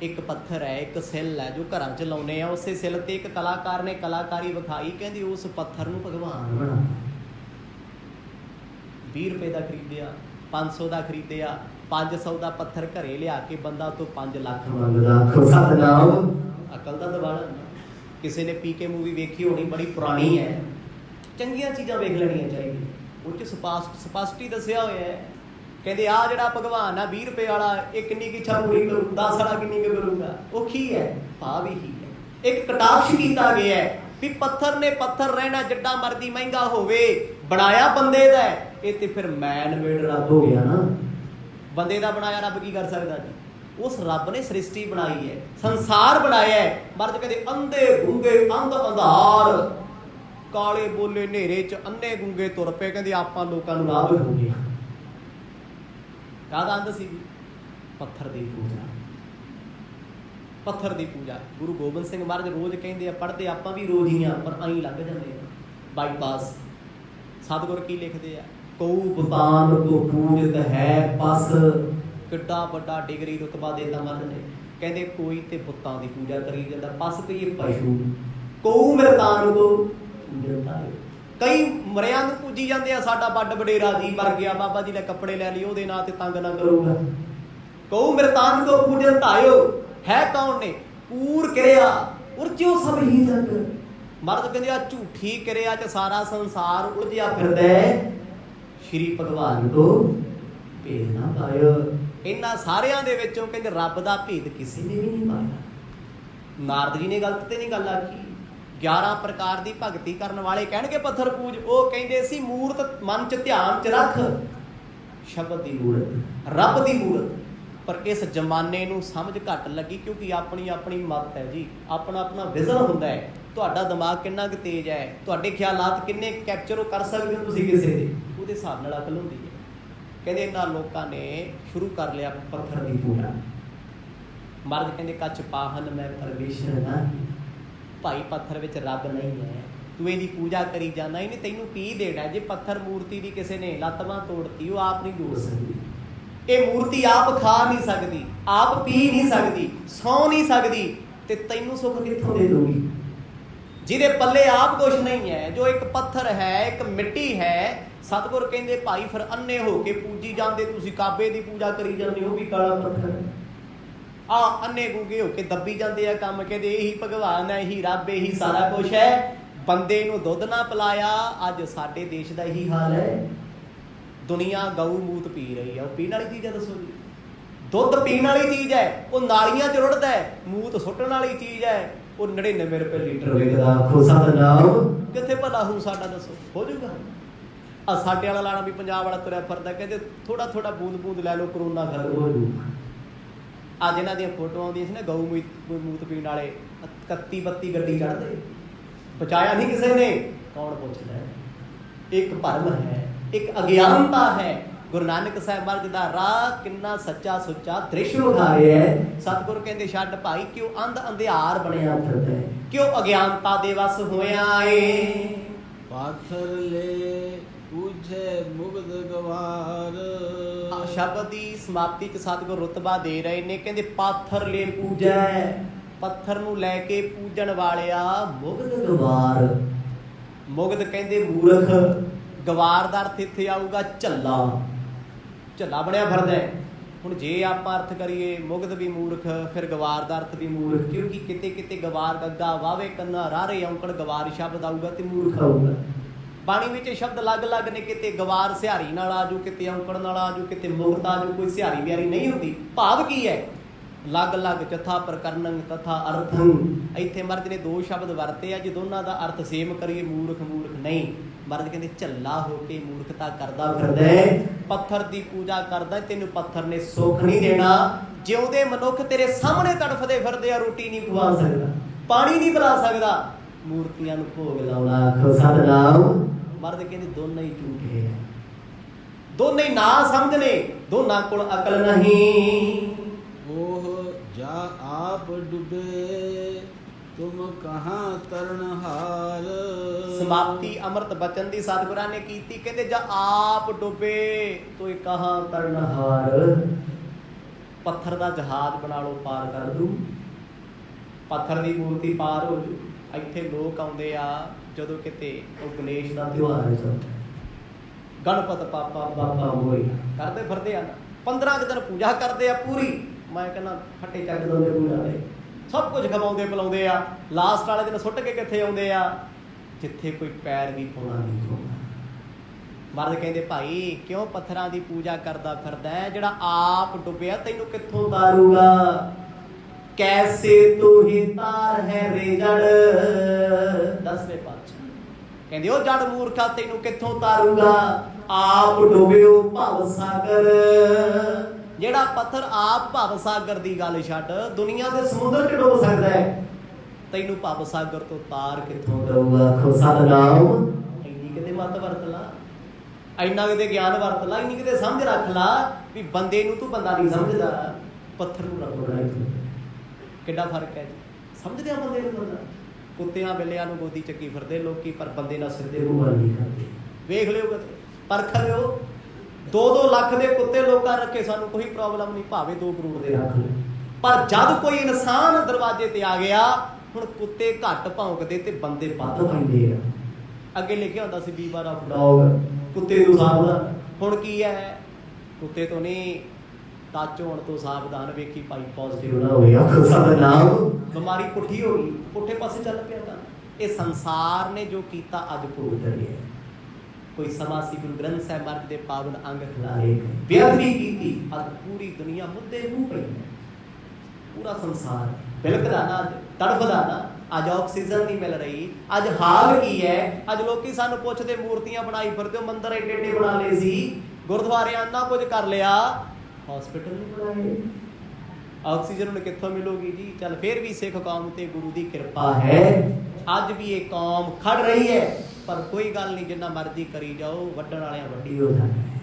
ਇੱਕ ਪੱਥਰ ਹੈ, ਇੱਕ ਸਿੱਲ ਹੈ ਜੋ ਘਰਾਂ 'ਚ ਲਾਉਂਦੇ ਆ। ਉਸੇ ਸਿੱਲ ਤੇ ਇੱਕ ਕਲਾਕਾਰ ਨੇ ਕਲਾਕਾਰੀ ਵਿਖਾਈ, ਕਹਿੰਦੀ ਉਸ ਪੱਥਰ ਨੂੰ ਭਗਵਾਨ ਬਣਾ। 20 ਰੁਪਏ ਦਾ ਖਰੀਦਿਆ, 500 ਦਾ ਖਰੀਦਿਆ, 500 ਦਾ ਪੱਥਰ ਘਰੇ ਲਿਆ ਕੇ ਬੰਦਾ ਤੋਂ 5 ਲੱਖ ਮੰਗਦਾ। ਸਤਨਾਮ, ਅਕਲ ਦਾ ਦਿਵਾਲਾ। ਕਿਸੇ ਨੇ ਪੀ ਕੇ ਮੂਵੀ ਵੇਖੀ ਹੋਣੀ, ਬੜੀ ਪੁਰਾਣੀ ਹੈ। ਚੰਗੀਆਂ ਚੀਜ਼ਾਂ ਵੇਖ ਲੈਣੀਆਂ ਚਾਹੀਦੀਆਂ, ਉਹ 'ਚ ਸਪਸ਼ਟੀ ਦੱਸਿਆ ਹੋਇਆ ਹੈ। ਕਹਿੰਦੇ ਆਹ ਜਿਹੜਾ ਭਗਵਾਨ ਆ 20 ਰੁਪਏ ਵਾਲਾ, ਇਹ ਕਿੰਨੀ ਕੀ ਇੱਛਾ ਪੂਰੀ ਕਰੂ, 10 ਵਾਲਾ ਕਿੰਨੀ ਕੁ ਕਰੂਗਾ। ਉਹ ਕੀ ਹੈ? ਭਾਵ ਹੀ ਹੈ। ਇੱਕ ਕਟਾਕਸ਼ ਕੀਤਾ ਗਿਆ ਹੈ ਵੀ ਪੱਥਰ ਨੇ ਪੱਥਰ ਰਹਿਣਾ, ਜਿੱਡਾ ਮਰਜ਼ੀ ਮਹਿੰਗਾ ਹੋਵੇ, ਬਣਾਇਆ ਬੰਦੇ ਦਾ। ਇਹ ਤੇ ਫਿਰ ਮੈਨ ਮੇਡ ਰੱਬ ਹੋ ਗਿਆ ਨਾ। ਬੰਦੇ ਦਾ ਬਣਾਇਆ ਰੱਬ ਕੀ ਕਰ ਸਕਦਾ ਜੀ? ਉਸ ਰੱਬ ਨੇ ਸ੍ਰਿਸ਼ਟੀ ਬਣਾਈ ਹੈ, ਸੰਸਾਰ ਬਣਾਇਆ ਹੈ। ਮਰਦ ਕਹਿੰਦੇ ਅੰਧੇ ਗੂੰਗੇ ਅੰਧ ਅੰਧਾਰ, ਕਾਲੇ ਬੋਲੇ ਹਨੇਰੇ 'ਚ ਅੰਨੇ ਗੂੰਗੇ ਤੁਰ ਪਏ। ਕਹਿੰਦੇ ਆਪਾਂ ਲੋਕਾਂ ਨੂੰ ਰਾਹ ਵਿਖਾਉਂਦੇ ਹਾਂ। ਕਾਹਦਾ ਅੰਧ ਸੀ? ਪੱਥਰ ਦੀ ਪੂਜਾ। ਪੱਥਰ ਦੀ ਪੂਜਾ ਗੁਰੂ ਗੋਬਿੰਦ ਸਿੰਘ ਮਹਾਰਾਜ ਰੋਜ਼ ਕਹਿੰਦੇ ਆ, ਪੜ੍ਹਦੇ ਆਪਾਂ ਵੀ ਰੋਜ਼ ਹੀ ਆ, ਪਰ ਆਈ ਲੰਘ ਜਾਂਦੇ ਆ ਬਾਈਪਾਸ। ਸਤਿਗੁਰ ਕੀ ਲਿਖਦੇ ਆ? ਕਉ ਬਤਾਨ ਕੋ ਪੂਜਤ ਹੈ ਪਸ। ਕਿੱਡਾ ਵੱਡਾ ਡਿਗਰੀ ਰੁਤਬਾ ਦੇਤਾ ਮਹਾਰਾਜ ਨੇ। ਕਹਿੰਦੇ ਕੋਈ ਤੇ ਬੁੱਤਾਂ ਦੀ ਪੂਜਾ ਕਰੀ ਜਾਂਦਾ, ਪਸ ਕਹੀਏ ਪਸ਼ੂ। ਕਉ ਮਿਰਤਾਨ ਕੋ ਪੂਜਤ ਹੈ। ਕਈ ਮਰਿਆਂ ਨੂੰ ਪੂਜੀ ਜਾਂਦੇ ਆ, ਸਾਡਾ ਵੱਡ ਵਡੇਰਾ ਜੀ ਮਰ ਗਿਆ, ਬਾਬਾ ਜੀ ਨੇ ਕੱਪੜੇ ਲੈ ਲਈ, ਉਹਦੇ ਨਾਂ ਤੇ ਤੰਗ ਨਾ ਕਰੂਗਾ। ਕਉ ਮਿਰਤਾਨ ਕੋ ਪੂਜਨ ਧਾਇਓ। ਹੈ ਕੌਣ ਨੇ? ਪੂਰ ਕਿਰਿਆ ਉਰਜਿਓ ਸਭ ਹੀ ਜਗ। ਮਰਦ ਕਹਿੰਦੇ ਆ ਝੂਠੀ ਕਿਰਿਆ 'ਚ ਸਾਰਾ ਸੰਸਾਰ ਉਲਝਿਆ ਫਿਰਦਾ ਹੈ, ਸ਼੍ਰੀ ਭਗਵਾਨ ਕੋ ਭੇਦ ਨਾ ਪਾਇਓ। ਇਹਨਾਂ ਸਾਰਿਆਂ ਦੇ ਵਿੱਚੋਂ ਕਹਿੰਦੇ ਰੱਬ ਦਾ ਭੇਦ ਕਿਸੇ ਨੇ ਵੀ ਨਹੀਂ ਪਾਇਆ। ਨਾਰਦ ਜੀ ਨੇ ਗਲਤ ਤੇ ਨਹੀਂ ਗੱਲ ਆਖੀ। 11 ਪ੍ਰਕਾਰ ਦੀ ਭਗਤੀ ਕਰਨ ਵਾਲੇ ਕਹਿਣਗੇ ਪੱਥਰ ਪੂਜ, ਉਹ ਕਹਿੰਦੇ ਸੀ ਮੂਰਤ ਮਨ 'ਚ ਧਿਆਨ 'ਚ ਰੱਖ, ਸ਼ਬਦ ਦੀ ਮੂਰਤ, ਰੱਬ ਦੀ ਮੂਰਤ। ਪਰ ਇਸ ਜ਼ਮਾਨੇ ਨੂੰ ਸਮਝ ਘੱਟ ਲੱਗੀ, ਕਿਉਂਕਿ ਆਪਣੀ ਆਪਣੀ ਮੱਤ ਹੈ ਜੀ, ਆਪਣਾ ਆਪਣਾ ਵਿਜ਼ਨ ਹੁੰਦਾ ਹੈ। ਤੁਹਾਡਾ ਦਿਮਾਗ ਕਿੰਨਾ ਕੁ ਤੇਜ਼ ਹੈ, ਤੁਹਾਡੇ ਖਿਆਲਾਤ ਕਿੰਨੇ ਕੈਪਚਰ ਉਹ ਕਰ ਸਕਦੇ ਹੋ ਤੁਸੀਂ ਕਿਸੇ ਦੇ, ਉਹਦੇ ਹਿਸਾਬ ਨਾਲ ਅਕਲ ਹੁੰਦੀ ਹੈ। ਕਹਿੰਦੇ ਇਹਨਾਂ ਲੋਕਾਂ ਨੇ ਸ਼ੁਰੂ ਕਰ ਲਿਆ ਪੱਥਰ ਦੀ ਪੂਜਾ। ਮਰਦ ਕਹਿੰਦੇ ਕੱਚ ਪਾਹਨ ਮੈਂ ਪਰਮੇਸ਼ਰ ਨਾ। ਭਾਈ ਪੱਥਰ ਵਿੱਚ ਰੱਬ ਨਹੀਂ ਹੈ, ਤੂੰ ਇਹਦੀ ਪੂਜਾ ਕਰੀ ਜਾਂਦਾ, ਇਹਨੇ ਤੈਨੂੰ ਕੀ ਦੇਣਾ? ਜੇ ਪੱਥਰ ਮੂਰਤੀ ਦੀ ਕਿਸੇ ਨੇ ਲੱਤ ਬਾਂਹ ਤੋੜਤੀ, ਉਹ ਆਪ ਨਹੀਂ ਜੋੜ ਸਕਦੀ। ਇਹ ਮੂਰਤੀ ਆਪ ਖਾ ਨਹੀਂ ਸਕਦੀ, ਆਪ ਪੀ ਨਹੀਂ ਸਕਦੀ, ਸੌ ਨਹੀਂ ਸਕਦੀ, ਤੇ ਤੈਨੂੰ ਸੁੱਖ ਕਿੱਥੋਂ ਦੇ ਦਊਗੀ? ਜਿਹਦੇ ਪੱਲੇ ਆਪ ਕੁਛ ਨਹੀਂ ਹੈ, ਜੋ ਇੱਕ ਪੱਥਰ ਹੈ, ਇੱਕ ਮਿੱਟੀ ਹੈ। ਸਤਿਗੁਰ ਕਹਿੰਦੇ ਭਾਈ ਫਿਰ ਅੰਨੇ ਹੋ ਕੇ ਪੂਜੀ ਜਾਂਦੇ, ਤੁਸੀਂ ਕਾਬੇ ਦੀ ਪੂਜਾ ਕਰੀ ਜਾਂਦੇ, ਉਹ ਵੀ ਕਾਲਾ ਪੱਥਰ ਹੈ। ਆ ਅੰਨੇ ਗੂੰਗੇ ਹੋ ਕੇ ਦੱਬੀ ਜਾਂਦੇ ਆ ਕੰਮ। ਕਹਿੰਦੇ ਇਹੀ ਭਗਵਾਨ ਹੈ, ਇਹੀ ਰੱਬ, ਇਹੀ ਸਾਰਾ ਕੁਛ ਹੈ। ਬੰਦੇ ਨੂੰ ਦੁੱਧ ਨਾ ਪਿਲਾਇਆ। ਅੱਜ ਸਾਡੇ ਦੇਸ਼ ਦਾ ਇਹੀ ਹਾਲ ਹੈ। ਦੁਨੀਆ ਗਊ ਮੂਤ ਪੀ ਰਹੀ ਹੈ। ਉਹ ਪੀਣ ਵਾਲੀ ਚੀਜ਼ ਹੈ? ਦੱਸੋ ਜੀ। ਦੁੱਧ ਪੀਣ ਵਾਲੀ ਚੀਜ਼ ਹੈ, ਉਹ ਨਾਲੀਆਂ 'ਚ ਰੁੜਦਾ ਹੈ। ਮੂਤ ਸੁੱਟਣ ਵਾਲੀ ਚੀਜ਼ ਹੈ, ਉਹ 99 ਰੁਪਏ ਲੀਟਰ ਵਿਕਦਾ। ਸਤਨਾਮ, ਕਿੱਥੇ ਭਲਾ ਹੋ ਸਾਡਾ? ਦੱਸੋ ਹੋ ਜਾਊਗਾ? ਆ ਸਾਡੇ ਵਾਲਾ ਲਾਣਾ ਵੀ ਪੰਜਾਬ ਵਾਲਾ ਤੁਰਿਆ ਫਿਰਦਾ, ਕਹਿੰਦੇ ਥੋੜਾ ਥੋੜਾ ਬੂੰਦ ਬੂੰਦ ਲੈ ਲਓ, ਕਰੋਨਾ ਖਤਮ ਹੋ ਜਾਊਗਾ। ਅੱਜ ਇਹਨਾਂ ਦੀਆਂ ਫੋਟੋਆਂ ਆਉਂਦੀਆਂ ਸੀ ਨਾ, ਗਊ ਮੂਤ ਪੀਣ ਵਾਲੇ 31-32 ਗੱਡੀ ਚੜ੍ਹਦੇ, ਬਚਾਇਆ ਨਹੀਂ ਕਿਸੇ ਨੇ। ਕੌਣ ਪੁੱਛਦਾ? ਇੱਕ ਭਰਮ ਹੈ, ਇੱਕ ਅਗਿਆਨਤਾ ਹੈ। ਗੁਰੂ ਨਾਨਕ ਸਾਹਿਬ ਮਹਾਰਾਜ ਦਾ ਰਾਹ ਕਿੰਨਾ ਸੱਚਾ ਸੁੱਚਾ ਦ੍ਰਿਸ਼ ਵਿਖਾ ਰਿਹਾ ਹੈ। ਸਤਿਗੁਰ ਕਹਿੰਦੇ ਛੱਡ ਭਾਈ, ਕਿਉਂ ਅੰਧ ਅੰਧਿਆਰ ਬਣਿਆ ਫਿਰਦਾ ਹੈ, ਕਿਉਂ ਅਗਿਆਨਤਾ ਦੇ ਵਸ ਹੋਇਆ ਏ। ਪਾਥਰ ਲੈ ਪੂਜੇ ਮੁਗਧ ਗਵਾਰ। ਸ਼ਬਦ ਦੀ ਸਮਾਪਤੀ 'ਚ ਸਤਿਗੁਰ ਰੁਤਬਾ ਦੇ ਰਹੇ ਨੇ। ਕਹਿੰਦੇ ਪਾਥਰ ਲੈ ਪੂਜੈ, ਪੱਥਰ ਨੂੰ ਲੈ ਕੇ ਪੂਜਣ ਵਾਲਿਆ ਮੁਗਧ ਗਵਾਰ। ਮੁਗਧ ਕਹਿੰਦੇ ਮੂਰਖ, ਗਵਾਰ ਦਾ ਅਰਥ ਇੱਥੇ ਆਊਗਾ ਝੱਲਾ। ਝੱਲਾ ਬਣਿਆ ਫਿਰਦਾ ਹੈ। ਹੁਣ ਜੇ ਆਪਾਂ ਅਰਥ ਕਰੀਏ ਮੁਗਧ ਵੀ ਮੂਰਖ, ਫਿਰ ਗਵਾਰ ਦਾ ਅਰਥ ਵੀ ਮੂਰਖ, ਕਿਉਂਕਿ ਕਿਤੇ ਕਿਤੇ ਗਵਾਰ ਗੱਗਾ ਵਾਵੇ ਕੰਨਾ ਰਾਰੇ ਔਂਕੜ ਗਵਾਰ ਸ਼ਬਦ ਆਊਗਾ ਤੇ ਮੂਰਖ ਆਊਗਾ। ਬਾਣੀ ਵਿੱਚ ਸ਼ਬਦ ਅਲੱਗ-ਅਲੱਗ ਨੇ, ਕਿਤੇ ਗਵਾਰ ਸਿਹਾਰੀ ਨਾਲ ਆਜੂ, ਕਿਤੇ ਔਂਕੜ ਨਾਲ ਆਜੂ, ਕਿਤੇ ਮੁਗਧ ਆਜੂ, ਕੋਈ ਸਿਹਾਰੀ ਬਿਹਾਰੀ ਨਹੀਂ ਹੁੰਦੀ। ਭਾਵ ਕੀ ਹੈ? ਅਲੱਗ-ਅਲੱਗ ਚਥਾ ਪ੍ਰਕਰਨੰ ਤਥਾ ਅਰਥੰ। ਇੱਥੇ ਮਰਦ ਨੇ ਦੋ ਸ਼ਬਦ ਵਰਤੇ ਆ, ਜੇ ਦੋਨਾਂ ਦਾ ਅਰਥ ਸੇਮ ਕਰੀਏ ਮੂਰਖ ਮੂਰਖ ਨਹੀਂ। ਮਰਦ ਕਹਿੰਦੇ ਝੱਲਾ ਹੋ ਕੇ ਮੂਰਖਤਾ ਕਰਦਾ ਫਿਰਦਾ ਹੈ, ਪੱਥਰ ਦੀ ਪੂਜਾ ਕਰਦਾ, ਤੈਨੂੰ ਪੱਥਰ ਨੇ ਸੁੱਖ ਨਹੀਂ ਦੇਣਾ। ਜਿਉਂਦੇ ਮਨੁੱਖ ਤੇਰੇ ਸਾਹਮਣੇ ਤੜਫਦੇ ਫਿਰਦੇ ਆ, ਰੋਟੀ ਨਹੀਂ ਖਵਾ ਸਕਦਾ, ਪਾਣੀ ਨਹੀਂ ਪਿਲਾ ਸਕਦਾ, ਮੂਰਤੀਆਂ ਨੂੰ ਭੋਗ ਲਾਉਣਾ। ਆਖੋ ਸਤਿਨਾਮ। ਮਰਦ ਕਹਿੰਦੇ ਦੋਨੇ ਹੀ ਝੂਠੇ ਆ, ਦੋਨੇ ਹੀ ਨਾ ਸਮਝਨੇ, ਦੋਨਾਂ ਕੋਲ ਅਕਲ ਨਹੀਂ। ओह जा आप डूबे तुम कहाँ तरनहार। ਸਮਾਪਤੀ ਅੰਮ੍ਰਿਤ ਬਚਨ ਦੀ ਸਤਿਗੁਰਾਂ ਨੇ ਕੀਤੀ। ਕਹਿੰਦੇ ਜਾ ਆਪ ਡੁੱਬੇ ਤੋਏ ਕਹਾਂ ਤਰਨਹਾਰ। ਪੱਥਰ ਦਾ ਜਹਾਜ਼ ਬਣਾ ਲਓ, ਪਾਰ ਕਰ ਦੂ। ਪੱਥਰ ਦੀ ਮੂਰਤੀ ਪਾਰ ਹੋ ਜੂ। ਇੱਥੇ ਲੋਕ ਆਉਂਦੇ ਆ ਜਦੋਂ ਕਿਤੇ ਉਹ ਗਣੇਸ਼ ਦਾ ਤਿਉਹਾਰ ਹੈ, ਗਣਪਤ ਪਾਪਾ ਬਾਬਾ ਹੋਈ ਕਰਦੇ ਫਿਰਦੇ ਆ, 15 ਦਿਨ ਪੂਜਾ ਕਰਦੇ ਆ ਪੂਰੀ। ਮੈਂ ਕਹਿੰਦਾ ਫੱਟੇ ਚੱਕ ਦਿੰਦੇ ਪੂਜਾ ਦੇ, ਸਭ ਕੁਝ ਖਵਾਉਂਦੇ ਪਿਲਾਉਂਦੇ ਆ। ਲਾਸਟ ਵਾਲੇ ਦਿਨ ਸੁੱਟ ਕੇ ਕਿੱਥੇ ਆਉਂਦੇ ਆ? ਜਿੱਥੇ ਕੋਈ ਪੈਰ ਵੀ ਪਾਉਣਾ ਨਹੀਂ ਚਾਹੁੰਦਾ। ਮਰਦ ਕਹਿੰਦੇ ਭਾਈ ਕਿਉਂ ਪੱਥਰਾਂ ਦੀ ਪੂਜਾ ਕਰਦਾ ਫਿਰਦਾ ਹੈ? ਜਿਹੜਾ ਆਪ ਡੁੱਬਿਆ ਤੈਨੂੰ ਕਿੱਥੋਂ ਤਾਰੂਗਾ? ਕੈਸੇ ਤੂੰ ਹੀ ਤਾਰ ਹੈ ਰੇ ਜੜ। 10ਵੇਂ ਪਾਤਸ਼ਾਹ ਕਹਿੰਦੇ ਉਹ ਜੜ ਮੂਰਖਾ ਤੈਨੂੰ ਕਿੱਥੋਂ ਤਾਰੂਗਾ? ਆਪ ਡੁੱਬਿਓ ਭਵ ਸਾਗਰ। ਜਿਹੜਾ ਪੱਥਰ ਆਪ ਭਵ ਸਾਗਰ ਦੀ ਗੱਲ ਛੱਡ, ਦੁਨੀਆ ਦੇ ਸਮੁੰਦਰ 'ਚ ਡੁੱਬ ਸਕਦਾ ਹੈ, ਤੈਨੂੰ ਭਵ ਸਾਗਰ ਤੋਂ ਤਾਰ ਕਿੱਥੋਂ ਦਊਗਾ? ਆਖੋ ਸਤਿਨਾਮ। ਇੰਨੀ ਕਿਤੇ ਮੱਤ ਵਰਤ ਲਾ, ਇੰਨਾ ਕਿਤੇ ਗਿਆਨ ਵਰਤ ਲਾ, ਇੰਨੀ ਕਿਤੇ ਸਮਝ ਰੱਖ ਲਾ ਵੀ ਬੰਦੇ ਨੂੰ ਤੂੰ ਬੰਦਾ ਨਹੀਂ ਸਮਝਦਾ, ਪੱਥਰ ਨੂੰ ਰੱਬ ਬਣਾਇਆ। ਕਿੱਡਾ ਫਰਕ ਹੈ ਜੀ। ਸਮਝਦੇ ਆ ਬੰਦੇ ਨੂੰ ਬੰਦਾ। ਕੁੱਤਿਆਂ ਬਿੱਲਿਆਂ ਨੂੰ ਗੋਦੀ ਚੱਕੀ ਫਿਰਦੇ ਲੋਕੀ, ਪਰ ਬੰਦੇ ਨਾਲ ਸਿੱਧੇ ਮੂੰਹ ਨਾਲ ਨਹੀਂ ਕਰਦੇ। ਵੇਖ ਲਿਓ ਕਦੇ, ਪਰਖ ਲਿਓ। 2-2 ਲੱਖ ਦੇ ਕੁੱਤੇ ਲੋਕਾਂ ਰੱਖੇ, ਸਾਨੂੰ ਕੋਈ ਪ੍ਰੋਬਲਮ ਨਹੀਂ, ਭਾਵੇਂ 2 ਕਰੋੜ ਦੇ ਰੱਖ ਲਓ। ਪਰ ਜਦ ਕੋਈ ਇਨਸਾਨ ਦਰਵਾਜ਼ੇ ਤੇ ਆ ਗਿਆ, ਹੁਣ ਕੁੱਤੇ ਘੱਟ ਭੌਂਕਦੇ ਤੇ ਬੰਦੇ ਵੱਧ ਪੈਂਦੇ ਆ। ਅੱਗੇ ਲਿਖਿਆ ਹੁੰਦਾ ਸੀ ਬੀਵਾਰ ਆਫ ਡੌਗ, ਕੁੱਤੇ ਤੋਂ ਸਾਵਧਾਨ। ਹੁਣ ਕੀ ਹੈ? ਕੁੱਤੇ ਤੋਂ ਨਹੀਂ, ਟੱਚ ਹੋਣ ਤੋਂ ਸਾਵਧਾਨ। ਵੇਖੀ ਭਾਈ ਪੋਜ਼ਿਟਿਵ ਨਾ ਹੋਵੇ। ਆਖੋ ਸਤਿਨਾਮ। ਬਿਮਾਰੀ ਪੁੱਠੀ ਹੋ ਗਈ, ਪੁੱਠੇ ਪਾਸੇ ਚੱਲ ਪਿਆ ਕੰਮ। ਇਹ ਸੰਸਾਰ ਨੇ ਜੋ ਕੀਤਾ ਅੱਜ ਭੁਗਤ ਰਿਹਾ। ਕੋਈ ਸਮਾਂ ਸੀ ਗੁਰੂ ਗ੍ਰੰਥ ਸਾਹਿਬ ਮਹਾਰਾਜ ਦੇ ਪਾਵਨ ਅੰਗ ਖਿਲਾਰੇ ਬੇਅਦਬੀ ਕੀਤੀ, ਅੱਜ ਪੂਰੀ ਦੁਨੀਆ ਮੁੱਦੇ ਮੂੰਹ ਪਈ ਹੈ। ਪੂਰਾ ਸੰਸਾਰ ਬਿਲਕਦਾ ਨਾ, ਤੜਫਦਾ ਨਾ। ਅੱਜ ਆਕਸੀਜਨ ਨਹੀਂ ਮਿਲ ਰਹੀ। ਅੱਜ ਹਾਲ ਕੀ ਹੈ? ਅੱਜ ਲੋਕੀ ਸਾਨੂੰ ਪੁੱਛਦੇ ਮੂਰਤੀਆਂ ਬਣਾਈ ਫਿਰਦੇ ਹੋ, ਮੰਦਿਰ ਏਡੇ ਏਡੇ ਬਣਾ ਲਏ ਸੀ, ਗੁਰਦੁਆਰਿਆਂ ਇੰਨਾ ਕੁਝ ਕਰ ਲਿਆ, ਹਸਪੀਟਲ ਨਹੀਂ ਬਣਾਏ। ਆਕਸੀਜਨ ਹੁਣ ਕਿੱਥੋਂ ਮਿਲੂਗੀ ਜੀ? ਚੱਲ ਫਿਰ ਵੀ ਸਿੱਖ ਕੌਮ ਤੇ ਗੁਰੂ ਦੀ ਕਿਰਪਾ ਹੈ, ਅੱਜ ਵੀ ਇਹ ਕੌਮ ਖੜ ਰਹੀ ਹੈ। ਪਰ ਕੋਈ ਗੱਲ ਨਹੀਂ, ਜਿੰਨਾ ਮਰਜ਼ੀ ਕਰੀ ਜਾਓ, ਵੱਢਣ ਵਾਲਿਆਂ ਵੱਡੀ ਹੋ ਜਾਣਾ ਹੈ।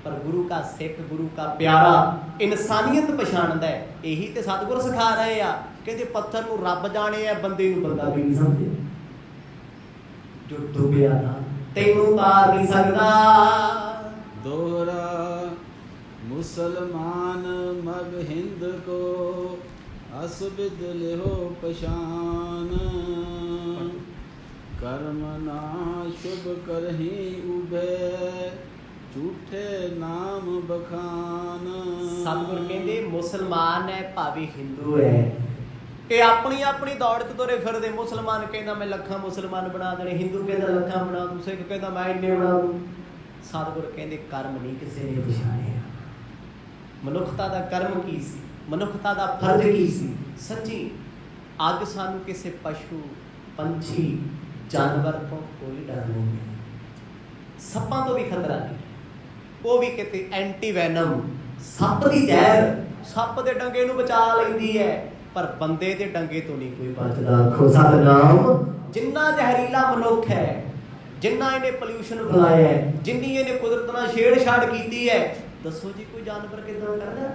ਪਰ ਗੁਰੂ ਕਾ ਸਿੱਖ, ਗੁਰੂ ਕਾ ਪਿਆਰਾ ਇਨਸਾਨੀਅਤ ਪਛਾਣਦਾ ਹੈ। ਇਹੀ ਤੇ ਸਤਿਗੁਰ ਸਿਖਾ ਰਹੇ ਆ। ਕਹਿੰਦੇ ਪੱਥਰ ਨੂੰ ਰੱਬ ਜਾਣੇ ਆ, ਬੰਦੇ ਨੂੰ ਬੰਦਾ ਵੀ ਨਹੀਂ ਸਮਝੇ। ਜੋ ਡੁੱਬਿਆ ਨਾ ਤੈਨੂੰ ਤਾਰ ਨਹੀਂ ਸਕਦਾ। दोहरा मुसलमान मग हिंद को असबिद लिहो पशान। कर्म ना शुभ करही उभे ਝੂਠੇ ਨਾਮ ਬਖਾਨ। ਸਤਿਗੁਰ ਕਹਿੰਦੇ ਮੁਸਲਮਾਨ ਹੈ ਭਾਵੇਂ ਹਿੰਦੂ ਹੈ, ਇਹ ਆਪਣੀ ਆਪਣੀ ਦੌੜ 'ਚ ਤੁਰੇ ਫਿਰਦੇ। ਮੁਸਲਮਾਨ ਕਹਿੰਦਾ ਮੈਂ ਲੱਖਾਂ ਮੁਸਲਮਾਨ ਬਣਾ ਦੇਣੇ, ਹਿੰਦੂ ਕਹਿੰਦਾ ਲੱਖਾਂ ਬਣਾ ਦੂੰ, ਸਿੱਖ ਕਹਿੰਦਾ ਮੈਂ ਇੰਨੇ ਬਣਾ ਦੂੰ। ਸਤਿਗੁਰ ਕਹਿੰਦੇ ਕਰਮ ਨਹੀਂ ਕਿਸੇ ਨੇ ਪਛਾਣਿਆ। ਮਨੁੱਖਤਾ ਦਾ ਕਰਮ ਕੀ ਸੀ, ਮਨੁੱਖਤਾ ਦਾ ਫਰਜ਼ ਕੀ ਸੀ। ਸੱਚੀ ਅੱਜ ਸਾਨੂੰ ਕਿਸੇ ਪਸ਼ੂ, ਪੰਛੀ, ਜਾਨਵਰ ਤੋਂ ਕੋਈ ਡਰ ਨਹੀਂ ਹੈ। ਸੱਪਾਂ ਤੋਂ ਵੀ ਖਤਰਾ ਨਹੀਂ, ਉਹ ਵੀ ਕਿਤੇ ਐਂਟੀ ਵੈਨਮ, ਸੱਪ ਦੀ ਜ਼ਹਿਰ ਸੱਪ ਦੇ ਡੰਗੇ ਨੂੰ ਬਚਾ ਲੈਂਦੀ ਹੈ, ਪਰ ਬੰਦੇ ਦੇ ਡੰਗੇ ਤੋਂ ਨਹੀਂ ਕੋਈ ਬਚਦਾ। ਆਖੋ ਸਤਿਨਾਮ। ਜਿੰਨਾ ਜ਼ਹਿਰੀਲਾ ਮਨੁੱਖ ਹੈ, ਜਿੰਨਾ ਇਹਨੇ ਪੋਲਿਊਸ਼ਨ ਫੈਲਾਇਆ ਹੈ, ਜਿੰਨੀ ਇਹਨੇ ਕੁਦਰਤ ਨਾਲ ਛੇੜਛਾੜ ਕੀਤੀ ਹੈ, ਦੱਸੋ ਜੀ ਕੋਈ ਜਾਨਵਰ ਕਿੱਦਾਂ ਕਰਦਾ?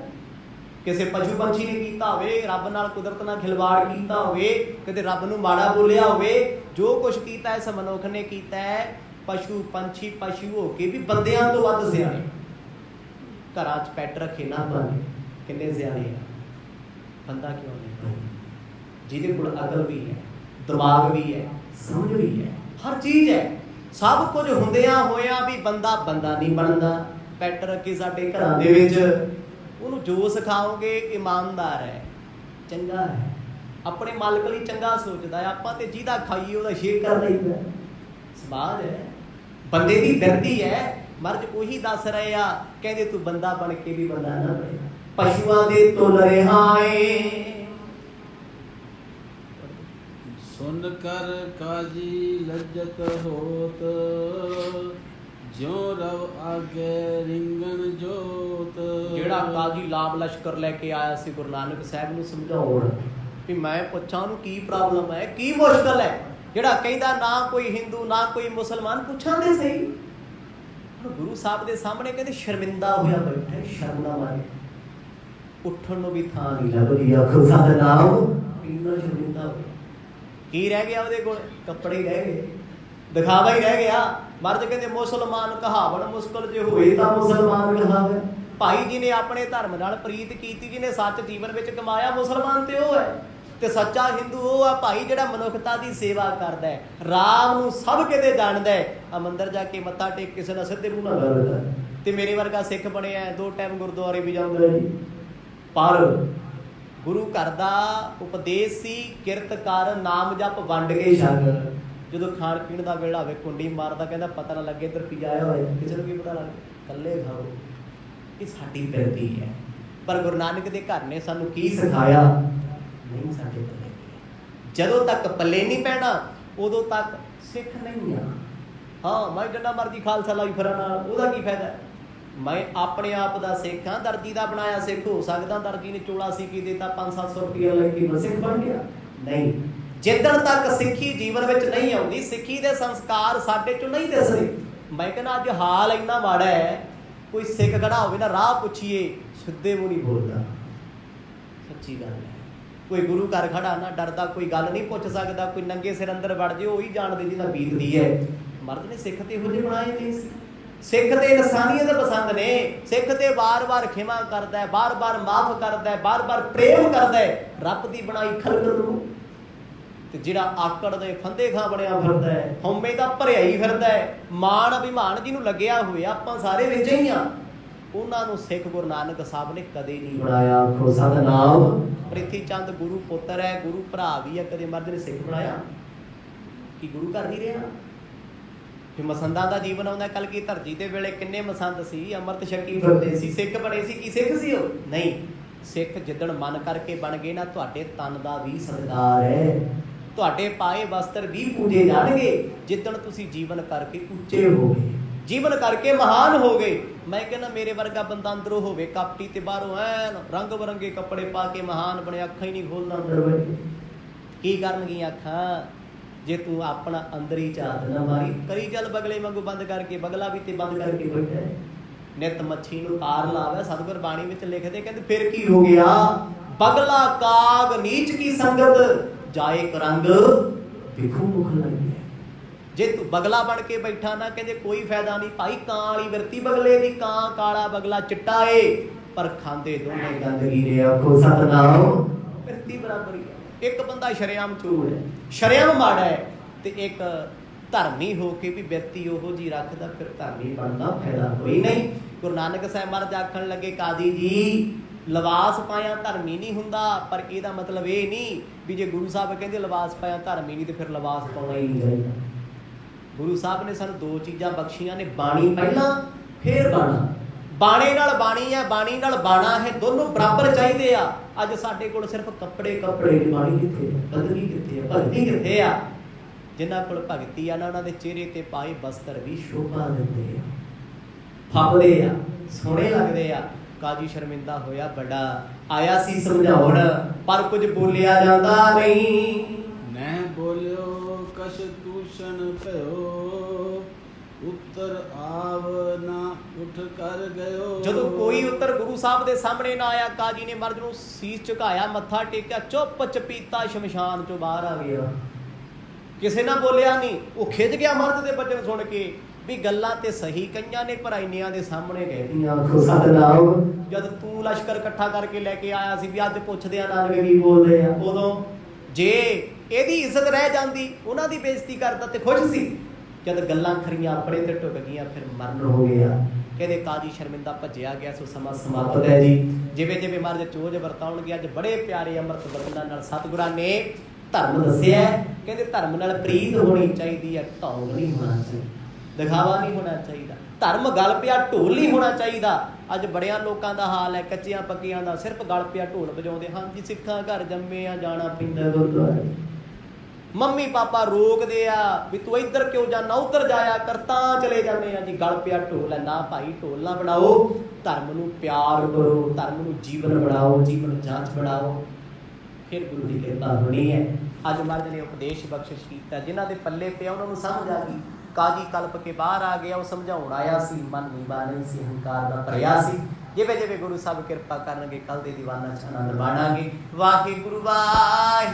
ਕਿਸੇ ਪਸ਼ੂ ਪੰਛੀ ਨੇ ਕੀਤਾ ਹੋਵੇ, ਰੱਬ ਨਾਲ ਕੁਦਰਤ ਨਾਲ ਖਿਲਵਾੜ ਕੀਤਾ ਹੋਵੇ, ਕਿਤੇ ਰੱਬ ਨੂੰ ਮਾੜਾ ਬੋਲਿਆ ਹੋਵੇ, ਜੋ ਕੁਛ ਕੀਤਾ ਇਸ ਮਨੁੱਖ ਨੇ ਕੀਤਾ ਹੈ। ਪਸ਼ੂ ਪੰਛੀ ਪਸ਼ੂ ਹੋ ਕੇ ਵੀ ਬੰਦਿਆਂ ਤੋਂ ਵੱਧ ਸਿਆਣੇ। ਘਰਾਂ 'ਚ ਪੈਟ ਰੱਖੇ ਨਾ ਪਾਣੇ, ਕਿੰਨੇ ਸਿਆਣੇ ਆ। ਬੰਦਾ ਕਿਉਂ ਨਹੀਂ? ਜਿਹਦੇ ਕੋਲ ਅਕਲ ਵੀ ਹੈ, ਦਿਮਾਗ ਵੀ ਹੈ, ਸਮਝ ਵੀ ਹੈ, ਹਰ ਚੀਜ਼ ਹੈ, ਸਭ ਕੁਝ ਹੁੰਦਿਆਂ ਹੋਇਆਂ ਵੀ ਬੰਦਾ ਬੰਦਾ ਨਹੀਂ ਬਣਦਾ। ਪੈਟ ਰੱਖੀ ਸਾਡੇ ਘਰਾਂ ਦੇ ਵਿੱਚ, ਉਹਨੂੰ ਜੋ ਸਿਖਾਓਗੇ ਇਮਾਨਦਾਰ ਹੈ, ਚੰਗਾ ਹੈ, ਆਪਣੇ ਮਾਲਕ ਲਈ ਚੰਗਾ ਸੋਚਦਾ ਹੈ। ਆਪਾਂ ਤੇ ਜਿਹਦਾ ਖਾਈਏ ਉਹਦਾ ਸ਼ੇਰ ਕਰ ਲਈਦਾ। ਸਮਾਜ ਹੈ, ਬੰਦੇ ਦੀ ਦਰਦੀ ਹੈ। ਮਰਜ ਉਹੀ ਦੱਸ ਰਹੇ ਆ, ਕਹਿੰਦੇ ਤੂੰ ਬੰਦਾ ਬਣ ਕੇ ਵੀ ਬੰਦਾ ਨਾ ਬਣੇ, ਪਸ਼ੂਆਂ ਦੇ ਤੁਲ ਰਿਹਾਏ। ਸੁਨ ਕਰ ਕਾਜੀ ਲੱਜਤ ਹੋਤ, ਜਿਉ ਰਵ ਆਗੇ ਰਿੰਗਣ ਜੋਤ। ਜਿਹੜਾ ਕਾਜੀ ਲਾਭ ਲਸ਼ਕਰ ਲੈ ਕੇ ਆਇਆ ਸੀ ਗੁਰੂ ਨਾਨਕ ਸਾਹਿਬ ਨੂੰ ਸਮਝਾਉਣ ਵੀ ਮੈਂ ਪੁੱਛਾਂ ਉਹਨੂੰ ਕੀ ਪ੍ਰੋਬਲਮ ਹੈ, ਕੀ ਮੁਸ਼ਕਲ ਹੈ। ਜਿਹੜਾ ਕਹਿੰਦਾ ਨਾ ਕੋਈ ਹਿੰਦੂ ਨਾ ਕੋਈ ਮੁਸਲਮਾਨ, ਪੁੱਛਾਂ ਦੇ ਸਹੀ। ਗੁਰੂ ਸਾਹਿਬ ਦੇ ਸਾਹਮਣੇ ਕਹਿੰਦੇ ਸ਼ਰਮਿੰਦਾ ਹੋਇਆ ਬੈਠਾ, ਸ਼ਰਮ ਨਾ ਮਾਰੇ, ਉੱਠਣ ਨੂੰ ਵੀ ਥਾਂ ਨਹੀਂ ਲੱਭਦੀ। ਆਖੋ ਸਤਿਨਾਮ। ਇੰਨਾ ਸ਼ਰਮਿੰਦਾ ਹੋਇਆ, ਕੀ ਰਹਿ ਗਿਆ ਉਹਦੇ ਕੋਲ? ਕੱਪੜੇ ਹੀ ਰਹਿ ਗਏ, ਦਿਖਾਵਾ ਹੀ ਰਹਿ ਗਿਆ। ਮਰਦ ਕਹਿੰਦੇ ਮੁਸਲਮਾਨ ਕਹਾਵਣ ਮੁਸ਼ਕਲ ਜੇ ਹੋਏ ਤਾਂ ਮੁਸਲਮਾਨ ਕਹਾਵੇ। ਭਾਈ ਜੀ ਨੇ ਆਪਣੇ ਧਰਮ ਨਾਲ ਪ੍ਰੀਤ ਕੀਤੀ, ਜਿਹਨੇ ਸੱਚ ਜੀਵਨ ਵਿੱਚ ਕਮਾਇਆ, ਮੁਸਲਮਾਨ ਤੇ ਉਹ ਹੈ। ਤੇ ਸੱਚਾ ਹਿੰਦੂ ਉਹ ਆ ਭਾਈ ਜਿਹੜਾ ਮਨੁੱਖਤਾ ਦੀ ਸੇਵਾ ਕਰਦਾ ਹੈ, ਰਾਮ ਨੂੰ ਸਭ ਕਿਤੇ ਜਾਣਦਾ ਹੈ। ਆ ਮੰਦਰ ਜਾ ਕੇ ਮੱਥਾ ਟੇਕ ਕਿਸੇ ਨਾਲ ਸਿੱਧੇ ਮੂੰਹ ਨਾਲ ਕਰਦਾ ਤੇ ਮੇਰੇ ਵਰਗਾ ਸਿੱਖ ਬਣਿਆ, 2 ਟਾਈਮ ਗੁਰਦੁਆਰੇ ਵੀ ਜਾਊਗਾ ਜੀ। ਪਰ ਗੁਰੂ ਘਰ ਦਾ ਉਪਦੇਸ਼ ਸੀ, ਕਿਰਤ ਕਰ, ਨਾਮ ਜਪ, ਵੰਡ ਕੇ ਛਕ। ਜਦੋਂ ਖਾਣ ਪੀਣ ਦਾ ਵੇਲਾ ਹੋਵੇ ਕੁੰਡੀ ਮਾਰਦਾ, ਕਹਿੰਦਾ ਪਤਾ ਨਾ ਲੱਗੇ ਇੱਧਰ ਪੀ ਆਇਆ ਹੋਏ, ਕਿਸੇ ਨੂੰ ਕੀ ਪਤਾ ਲੱਗੇ, ਇਕੱਲੇ ਖਾਓ। ਇਹ ਸਾਡੀ ਬਿਰਤੀ ਹੈ। ਪਰ ਗੁਰੂ ਨਾਨਕ ਦੇ ਘਰ ਨੇ ਸਾਨੂੰ ਕੀ ਸਿਖਾਇਆ? ਨਹੀਂ ਸਾਡੇ ਪੱਲੇ। ਜਦੋਂ ਤੱਕ ਪੱਲੇ ਨਹੀਂ ਪੈਣਾ ਉਦੋਂ ਤੱਕ ਸਿੱਖ ਨਹੀਂ ਆ। ਹਾਂ ਮੈਂ ਜਿੰਨਾ ਮਰਜ਼ੀ ਖਾਲਸਾ ਲਾਈ ਫਿਰਾਂ ਨਾਲ, ਉਹਦਾ ਕੀ ਫਾਇਦਾ? ਮੈਂ ਆਪਣੇ ਆਪ ਦਾ ਸਿੱਖ ਹਾਂ, ਦਰਜੀ ਦਾ ਬਣਾਇਆ ਸਿੱਖ ਹੋ ਸਕਦਾ। ਦਰਜੀ ਨੇ ਚੋਲਾ ਸੀ ਕੀ ਦਿੱਤਾ, 500-700 ਰੁਪਇਆ ਲੈ ਕੇ ਮੈਂ ਸਿੱਖ ਬਣ ਗਿਆ? ਨਹੀਂ। ਜਿੱਦਣ ਤੱਕ ਸਿੱਖੀ ਜੀਵਨ ਵਿੱਚ ਨਹੀਂ ਆਉਂਦੀ, ਸਿੱਖੀ ਦੇ ਸੰਸਕਾਰ ਸਾਡੇ ਚੋਂ ਨਹੀਂ ਦਿਸਦੇ। ਮੈਂ ਕਹਿੰਦਾ ਅੱਜ ਹਾਲ ਇੰਨਾ ਮਾੜਾ ਹੈ, ਕੋਈ ਸਿੱਖ ਖੜਾ ਹੋਵੇ ਨਾ, ਰਾਹ ਪੁੱਛੀਏ ਸਿੱਧੇ ਮੂੰਹ ਨਹੀਂ ਬੋਲਦਾ। ਸੱਚੀ ਗੱਲ ਹੈ। ਕੋਈ ਗੁਰੂ ਘਰ ਖੜਾ ਨਾ, ਡਰਦਾ, ਕੋਈ ਗੱਲ ਨਹੀਂ ਪੁੱਛ ਸਕਦਾ। ਕੋਈ ਨੰਗੇ ਸਿਰ ਅੰਦਰ ਵੜ ਜੇ, ਉਹੀ ਜਾਣਦੇ ਜਿਹਦਾ ਬੀਤਦੀ ਹੈ। ਮਰਦ ਨੇ ਸਿੱਖ ਤੇ ਇਹੋ ਜਿਹੇ ਬਣਾਏ ਨਹੀਂ ਸੀ। ਸਿੱਖ ਤੇ ਇਨਸਾਨੀਅਤ ਪਸੰਦ ਨੇ। ਸਿੱਖ ਤੇ ਵਾਰ-ਵਾਰ ਖਿਮਾ ਕਰਦਾ ਹੈ, ਵਾਰ-ਵਾਰ ਮਾਫ ਕਰਦਾ ਹੈ, ਵਾਰ-ਵਾਰ ਪ੍ਰੇਮ ਕਰਦਾ ਹੈ। ਰੱਬ ਦੀ ਬਣਾਈ ਖਲਕਤ ਨੂੰ ਤੇ ਜਿਹੜਾ ਆਕੜ ਦੇ ਫੰਦੇ ਖਾਂ ਬਣਿਆ ਫਿਰਦਾ ਹੈ, ਹਉਮੈ ਦਾ ਭਰਿਆ ਹੀ ਫਿਰਦਾ ਹੈ, ਮਾਣ ਅਭਿਮਾਨ ਜਿਹਨੂੰ ਲੱਗਿਆ ਹੋਇਆ, ਆਪਾਂ ਸਾਰੇ ਵਿੱਚ ਹੀ ਆ। ਉਹਨਾਂ ਨੂੰ ਸਿੱਖ ਗੁਰੂ ਨਾਨਕ ਸਾਹਿਬ ਨੇ ਕਦੇ ਨਹੀਂ ਬਣਾਇਆ। ਆਖੋ ਸਤਿਨਾਮ। ਪ੍ਰਿਥੀ ਚੰਦ ਗੁਰੂ ਪੁੱਤਰ ਹੈ, ਗੁਰੂ ਭਰਾ ਵੀ ਹੈ, ਕਦੇ ਮਰਦ ਨੇ ਸਿੱਖ ਬਣਾਇਆ? ਕੀ ਗੁਰੂ ਘਰ ਨਹੀਂ ਰਿਹਾ? ਫਿਰ ਮਸੰਦਾਂ ਦਾ ਜੀਵਨ ਆਉਂਦਾ। ਕਲਗੀਧਰ ਜੀ ਦੇ ਵੇਲੇ ਕਿੰਨੇ ਮਸੰਦ ਸੀ, ਅੰਮ੍ਰਿਤ ਛਕੀ ਫਿਰਦੇ ਸੀ, ਸਿੱਖ ਬਣੇ ਸੀ। ਕੀ ਸਿੱਖ ਸੀ ਉਹ? ਨਹੀਂ। ਸਿੱਖ ਜਿੱਦਣ ਮਨ ਕਰਕੇ ਬਣ ਗਏ ਨਾ, ਤੁਹਾਡੇ ਤਨ ਦਾ ਵੀ ਸਤਿਕਾਰ ਹੈ, ਤੁਹਾਡੇ ਪਾਏ ਵਸਤਰ ਵੀ ਪੂਜੇ ਜਾਣਗੇ। ਜਿੱਦਣ ਤੁਸੀਂ ਜੀਵਨ ਕਰਕੇ ਉੱਚੇ ਹੋ ਗਏ, ਜੀਵਨ ਕਰਕੇ ਮਹਾਨ ਹੋ ਗਏ। ਮੈਂ ਕਹਿੰਦਾ ਮੇਰੇ ਵਰਗਾ ਬੰਦਾ ਅੰਦਰੋਂ ਹੋਵੇ ਕਾਪਟੀ ਤੇ ਬਾਹਰੋਂ ਐਨ ਰੰਗ ਬਰੰਗੇ ਕੱਪੜੇ ਪਾ ਕੇ ਮਹਾਨ ਬਣਿਆ, ਅੱਖਾਂ ਹੀ ਨਹੀਂ ਖੋਲਦਾ ਅੰਦਰ ਬੈਠੇ। ਕੀ ਕਰਨਗੀਆਂ ਅੱਖਾਂ ਜੇ ਤੂੰ ਆਪਣਾ ਅੰਦਰ ਹੀ ਝਾਤ ਨਾ ਮਾਰੀ? ਕਰੀ ਚੱਲ ਬਗਲੇ ਵਾਂਗੂ ਬੰਦ ਕਰਕੇ, ਬਗਲਾ ਵੀ ਤੇ ਬੰਦ ਕਰਕੇ ਬੈਠਾ। ਨਿਤ ਮੱਛੀ ਨੂੰ ਤਾਰ ਲਾਵੇ। ਸਤਿਗੁਰ ਬਾਣੀ ਵਿੱਚ ਲਿਖਦੇ, ਕਹਿੰਦੇ ਫਿਰ ਕੀ ਹੋ ਗਿਆ? ਬਗਲਾ ਕਾਗ ਨੀਚ ਕੀ ਸੰਗਤ, ਜਾਏ ਕਰੰਗ ਵਿਖੂ ਮੁਖ ਲਾਈਏ। ਜੇ ਤੂੰ ਬਗਲਾ ਬਣ ਕੇ ਬੈਠਾ ਨਾ, ਕਹਿੰਦੇ ਕੋਈ ਫਾਇਦਾ ਨਹੀਂ ਭਾਈ। ਕਾਂ ਵਾਲੀ ਵਰਤੀ ਬਗਲੇ ਦੀ, ਕਾਂ ਕਾਲਾ ਬਗਲਾ ਚਿੱਟਾ ਏ, ਪਰ ਖਾਂਦੇ ਦੋਨੇ ਗੰਦਗੀ ਨੇ। ਆਖੋ ਸਤਿਨਾਮ। ਵਰਤੀ ਬਰਾਬਰੀ ਹੈ। ਇੱਕ ਬੰਦਾ ਸ਼ਰੇਆਮ ਚੋਰ ਹੈ, ਸ਼ਰੇਆਮ ਮਾੜਾ ਹੈ, ਤੇ ਇੱਕ ਧਰਮੀ ਹੋ ਕੇ ਵੀ ਬਿਰਤੀ ਉਹੋ ਜੀ ਰੱਖਦਾ, ਫਿਰ ਧਰਮੀ ਬਣਦਾ ਫਾਇਦਾ ਕੋਈ ਨਹੀਂ। ਗੁਰੂ ਨਾਨਕ ਸਾਹਿਬ ਮਹਾਰਾਜ ਆਖਣ ਲੱਗੇ, ਕਾਜੀ ਜੀ ਲਿਬਾਸ ਪਾਇਆ ਧਰਮੀ ਨਹੀਂ ਹੁੰਦਾ। ਪਰ ਇਹਦਾ ਮਤਲਬ ਇਹ ਨਹੀਂ ਵੀ ਜੇ ਗੁਰੂ ਸਾਹਿਬ ਕਹਿੰਦੇ ਲਿਬਾਸ ਪਾਇਆ ਧਰਮੀ ਨਹੀਂ, ਤੇ ਫਿਰ ਲਿਬਾਸ ਪਾਉਣਾ ਹੀ ਨਹੀਂ ਚਾਹੀਦਾ। ਗੁਰੂ ਸਾਹਿਬ ਨੇ ਸਾਨੂੰ 2 ਚੀਜ਼ਾਂ ਬਖਸ਼ੀਆਂ ਨੇ, ਬਾਣੀ ਪਹਿਲਾਂ, ਫਿਰ ਬਾਣਾ। ਬਾਣੇ ਨਾਲ ਬਾਣੀ ਹੈ, ਬਾਣੀ ਨਾਲ ਬਾਣਾ ਹੈ, ਦੋਨੋਂ ਬਰਾਬਰ ਚਾਹੀਦੇ ਆ। ਅੱਜ ਸਾਡੇ ਕੋਲ ਸਿਰਫ ਕੱਪੜੇ ਕੱਪੜੇ, ਬਾਣੀ ਕਿੱਥੇ ਹੈ? ਬੰਦਗੀ ਕਿੱਥੇ ਹੈ? ਭਗਤੀ ਕਿੱਥੇ ਆ? ਜਿਨ੍ਹਾਂ ਕੋਲ ਭਗਤੀ ਆ ਨਾ, ਉਹਨਾਂ ਦੇ ਚਿਹਰੇ ਤੇ ਪਾਏ ਵਸਤਰ ਵੀ ਸ਼ੋਭਾ ਦਿੰਦੇ ਆ, ਫੱਬਦੇ ਆ, ਸੋਹਣੇ ਲੱਗਦੇ ਆ। ਕਾਜੀ ਸ਼ਰਮਿੰਦਾ ਹੋਇਆ ਬੜਾ, ਆਇਆ ਸੀ ਸਮਝਾਉਣ, ਪਰ ਕੁਝ ਬੋਲਿਆ ਜਾਂਦਾ ਨਹੀਂ। ਨਹਿ ਬੋਲਿਓ ਕਛ ਦੂਸ਼ਣ ਭਇਓ, ਉੱਤਰ ਆਵ ਨਾ ਉਠ ਕਰ ਗਇਓ। ਜਦੋਂ ਕੋਈ ਉੱਤਰ ਗੁਰੂ ਸਾਹਿਬ ਦੇ ਸਾਹਮਣੇ ਨਾ ਆਇਆ, ਕਾਜੀ ਨੇ ਮਰਦ ਨੂੰ ਸੀਸ ਝੁਕਾਇਆ, ਮੱਥਾ ਟੇਕਿਆ, ਚੁੱਪ ਚਪੀਤਾ ਸ਼ਮਸ਼ਾਨ ਚੋਂ ਬਾਹਰ ਆ ਗਿਆ। ਕਿਸੇ ਨਾ ਬੋਲਿਆ ਨਹੀਂ। ਉਹ ਖਿੱਚ ਗਿਆ ਮਰਦ ਦੇ ਬਚਨ ਸੁਣ ਕੇ ਵੀ ਗੱਲਾਂ ਤੇ ਸਹੀ ਕਈਆਂ ਨੇ, ਪਰ ਇੰਨਿਆਂ ਦੇ ਸਾਹਮਣੇ ਕਹਿਦੀਆਂ। ਆਖੋ ਸਤਿਨਾਮ। ਜਦ ਤੂੰ ਲਸ਼ਕਰ ਇਕੱਠਾ ਕਰਕੇ ਲੈ ਕੇ ਆਇਆ ਸੀ ਵੀ ਅੱਜ ਪੁੱਛਦੇ ਆ ਨਾਨਕ ਕੀ ਬੋਲਦੇ ਆ, ਉਦੋਂ ਜੇ ਇਹਦੀ ਇੱਜ਼ਤ ਰਹਿ ਜਾਂਦੀ, ਉਹਨਾਂ ਦੀ ਬੇਇੱਜ਼ਤੀ ਕਰਦਾ ਤੇ ਖੁਸ਼ ਸੀ। ਜਦ ਗੱਲਾਂ ਖਰੀਆਂ ਆਪਣੇ ਤੇ ਟੁੱਕ ਗਈਆਂ ਫਿਰ ਮਰਨ ਹੋ ਗਿਆ। ਕਹਿੰਦੇ ਕਾਜੀ ਸ਼ਰਮਿੰਦਾ ਭੱਜਿਆ ਗਿਆ, ਸੋ ਸਮਾਂ ਸਮਾਪਤ ਹੈ ਜੀ। ਜਿਵੇਂ ਜਿਵੇਂ ਮਹਾਰਾਜ ਚੋਜ ਵਰਤਾਉਣਗੇ, ਅੱਜ ਬੜੇ ਪਿਆਰੇ ਅੰਮ੍ਰਿਤ ਵਰਤਾਂ ਨਾਲ ਸਤਿਗੁਰਾਂ ਨੇ ਧਰਮ ਦੱਸਿਆ। ਕਹਿੰਦੇ ਧਰਮ ਨਾਲ ਪ੍ਰੀਤ ਹੋਣੀ ਚਾਹੀਦੀ ਹੈ, ਢੌਂਗ ਨਹੀਂ ਹੋਣਾ ਚਾਹੀਦਾ, ਦਿਖਾਵਾ ਨਹੀਂ ਹੋਣਾ ਚਾਹੀਦਾ। ਧਰਮ ਗਲ ਪਿਆ ਢੋਲ ਨਹੀਂ ਹੋਣਾ ਚਾਹੀਦਾ। ਅੱਜ ਬੜਿਆਂ ਲੋਕਾਂ ਦਾ ਹਾਲ ਹੈ, ਕੱਚਿਆਂ ਪੱਕਿਆਂ ਦਾ, ਸਿਰਫ ਗਲ ਪਿਆ ਢੋਲ ਵਜਾਉਂਦੇ। ਹਾਂਜੀ ਸਿੱਖਾਂ ਘਰ ਜੰਮੇ ਆ, ਜਾਣਾ ਪੈਂਦਾ ਗੁਰਦੁਆਰੇ। ਮੰਮੀ ਪਾਪਾ ਰੋਕਦੇ ਆ ਵੀ ਤੂੰ ਇੱਧਰ ਕਿਉਂ ਜਾਣਾ, ਉੱਧਰ ਜਾਇਆ ਕਰ, ਤਾਂ ਚਲੇ ਜਾਂਦੇ ਆ ਜੀ। ਗਲ ਪਿਆ ਢੋਲ ਹੈ ਨਾ ਭਾਈ, ਢੋਲ ਨਾ ਬਣਾਓ। ਧਰਮ ਨੂੰ ਪਿਆਰ ਕਰੋ, ਧਰਮ ਨੂੰ ਜੀਵਨ ਬਣਾਓ, ਜੀਵਨ ਜਾਂਚ ਬਣਾਓ, ਫਿਰ ਗੁਰੂ ਦੀ ਕਿਰਪਾ ਹੋਣੀ ਹੈ। ਅੱਜ ਮਹਾਰਾਜ ਨੇ ਉਪਦੇਸ਼ ਬਖਸ਼ਿਸ਼ ਕੀਤਾ, ਜਿਨ੍ਹਾਂ ਦੇ ਪੱਲੇ ਪਿਆ ਉਹਨਾਂ ਨੂੰ ਸਮਝ ਆ ਗਈ। ਕਾਜੀ ਕਲਪ ਕੇ ਬਾਹਰ ਆ ਗਿਆ, ਉਹ ਸਮਝਾਉਣ ਆਇਆ ਸੀ, ਮਨ ਨੀਵਾਂ ਨਹੀਂ ਸੀ, ਹੰਕਾਰ ਦਾ ਭਰਿਆ ਸੀ। ਜਿਵੇਂ ਜਿਵੇਂ ਗੁਰੂ ਸਾਹਿਬ ਕਿਰਪਾ ਕਰਨਗੇ, ਕੱਲ ਦੇ ਦੀਵਾਨਾਂ 'ਚ ਆਨੰਦ ਮਾਣਾਂਗੇ। ਵਾਹਿਗੁਰੂ ਵਾਹਿ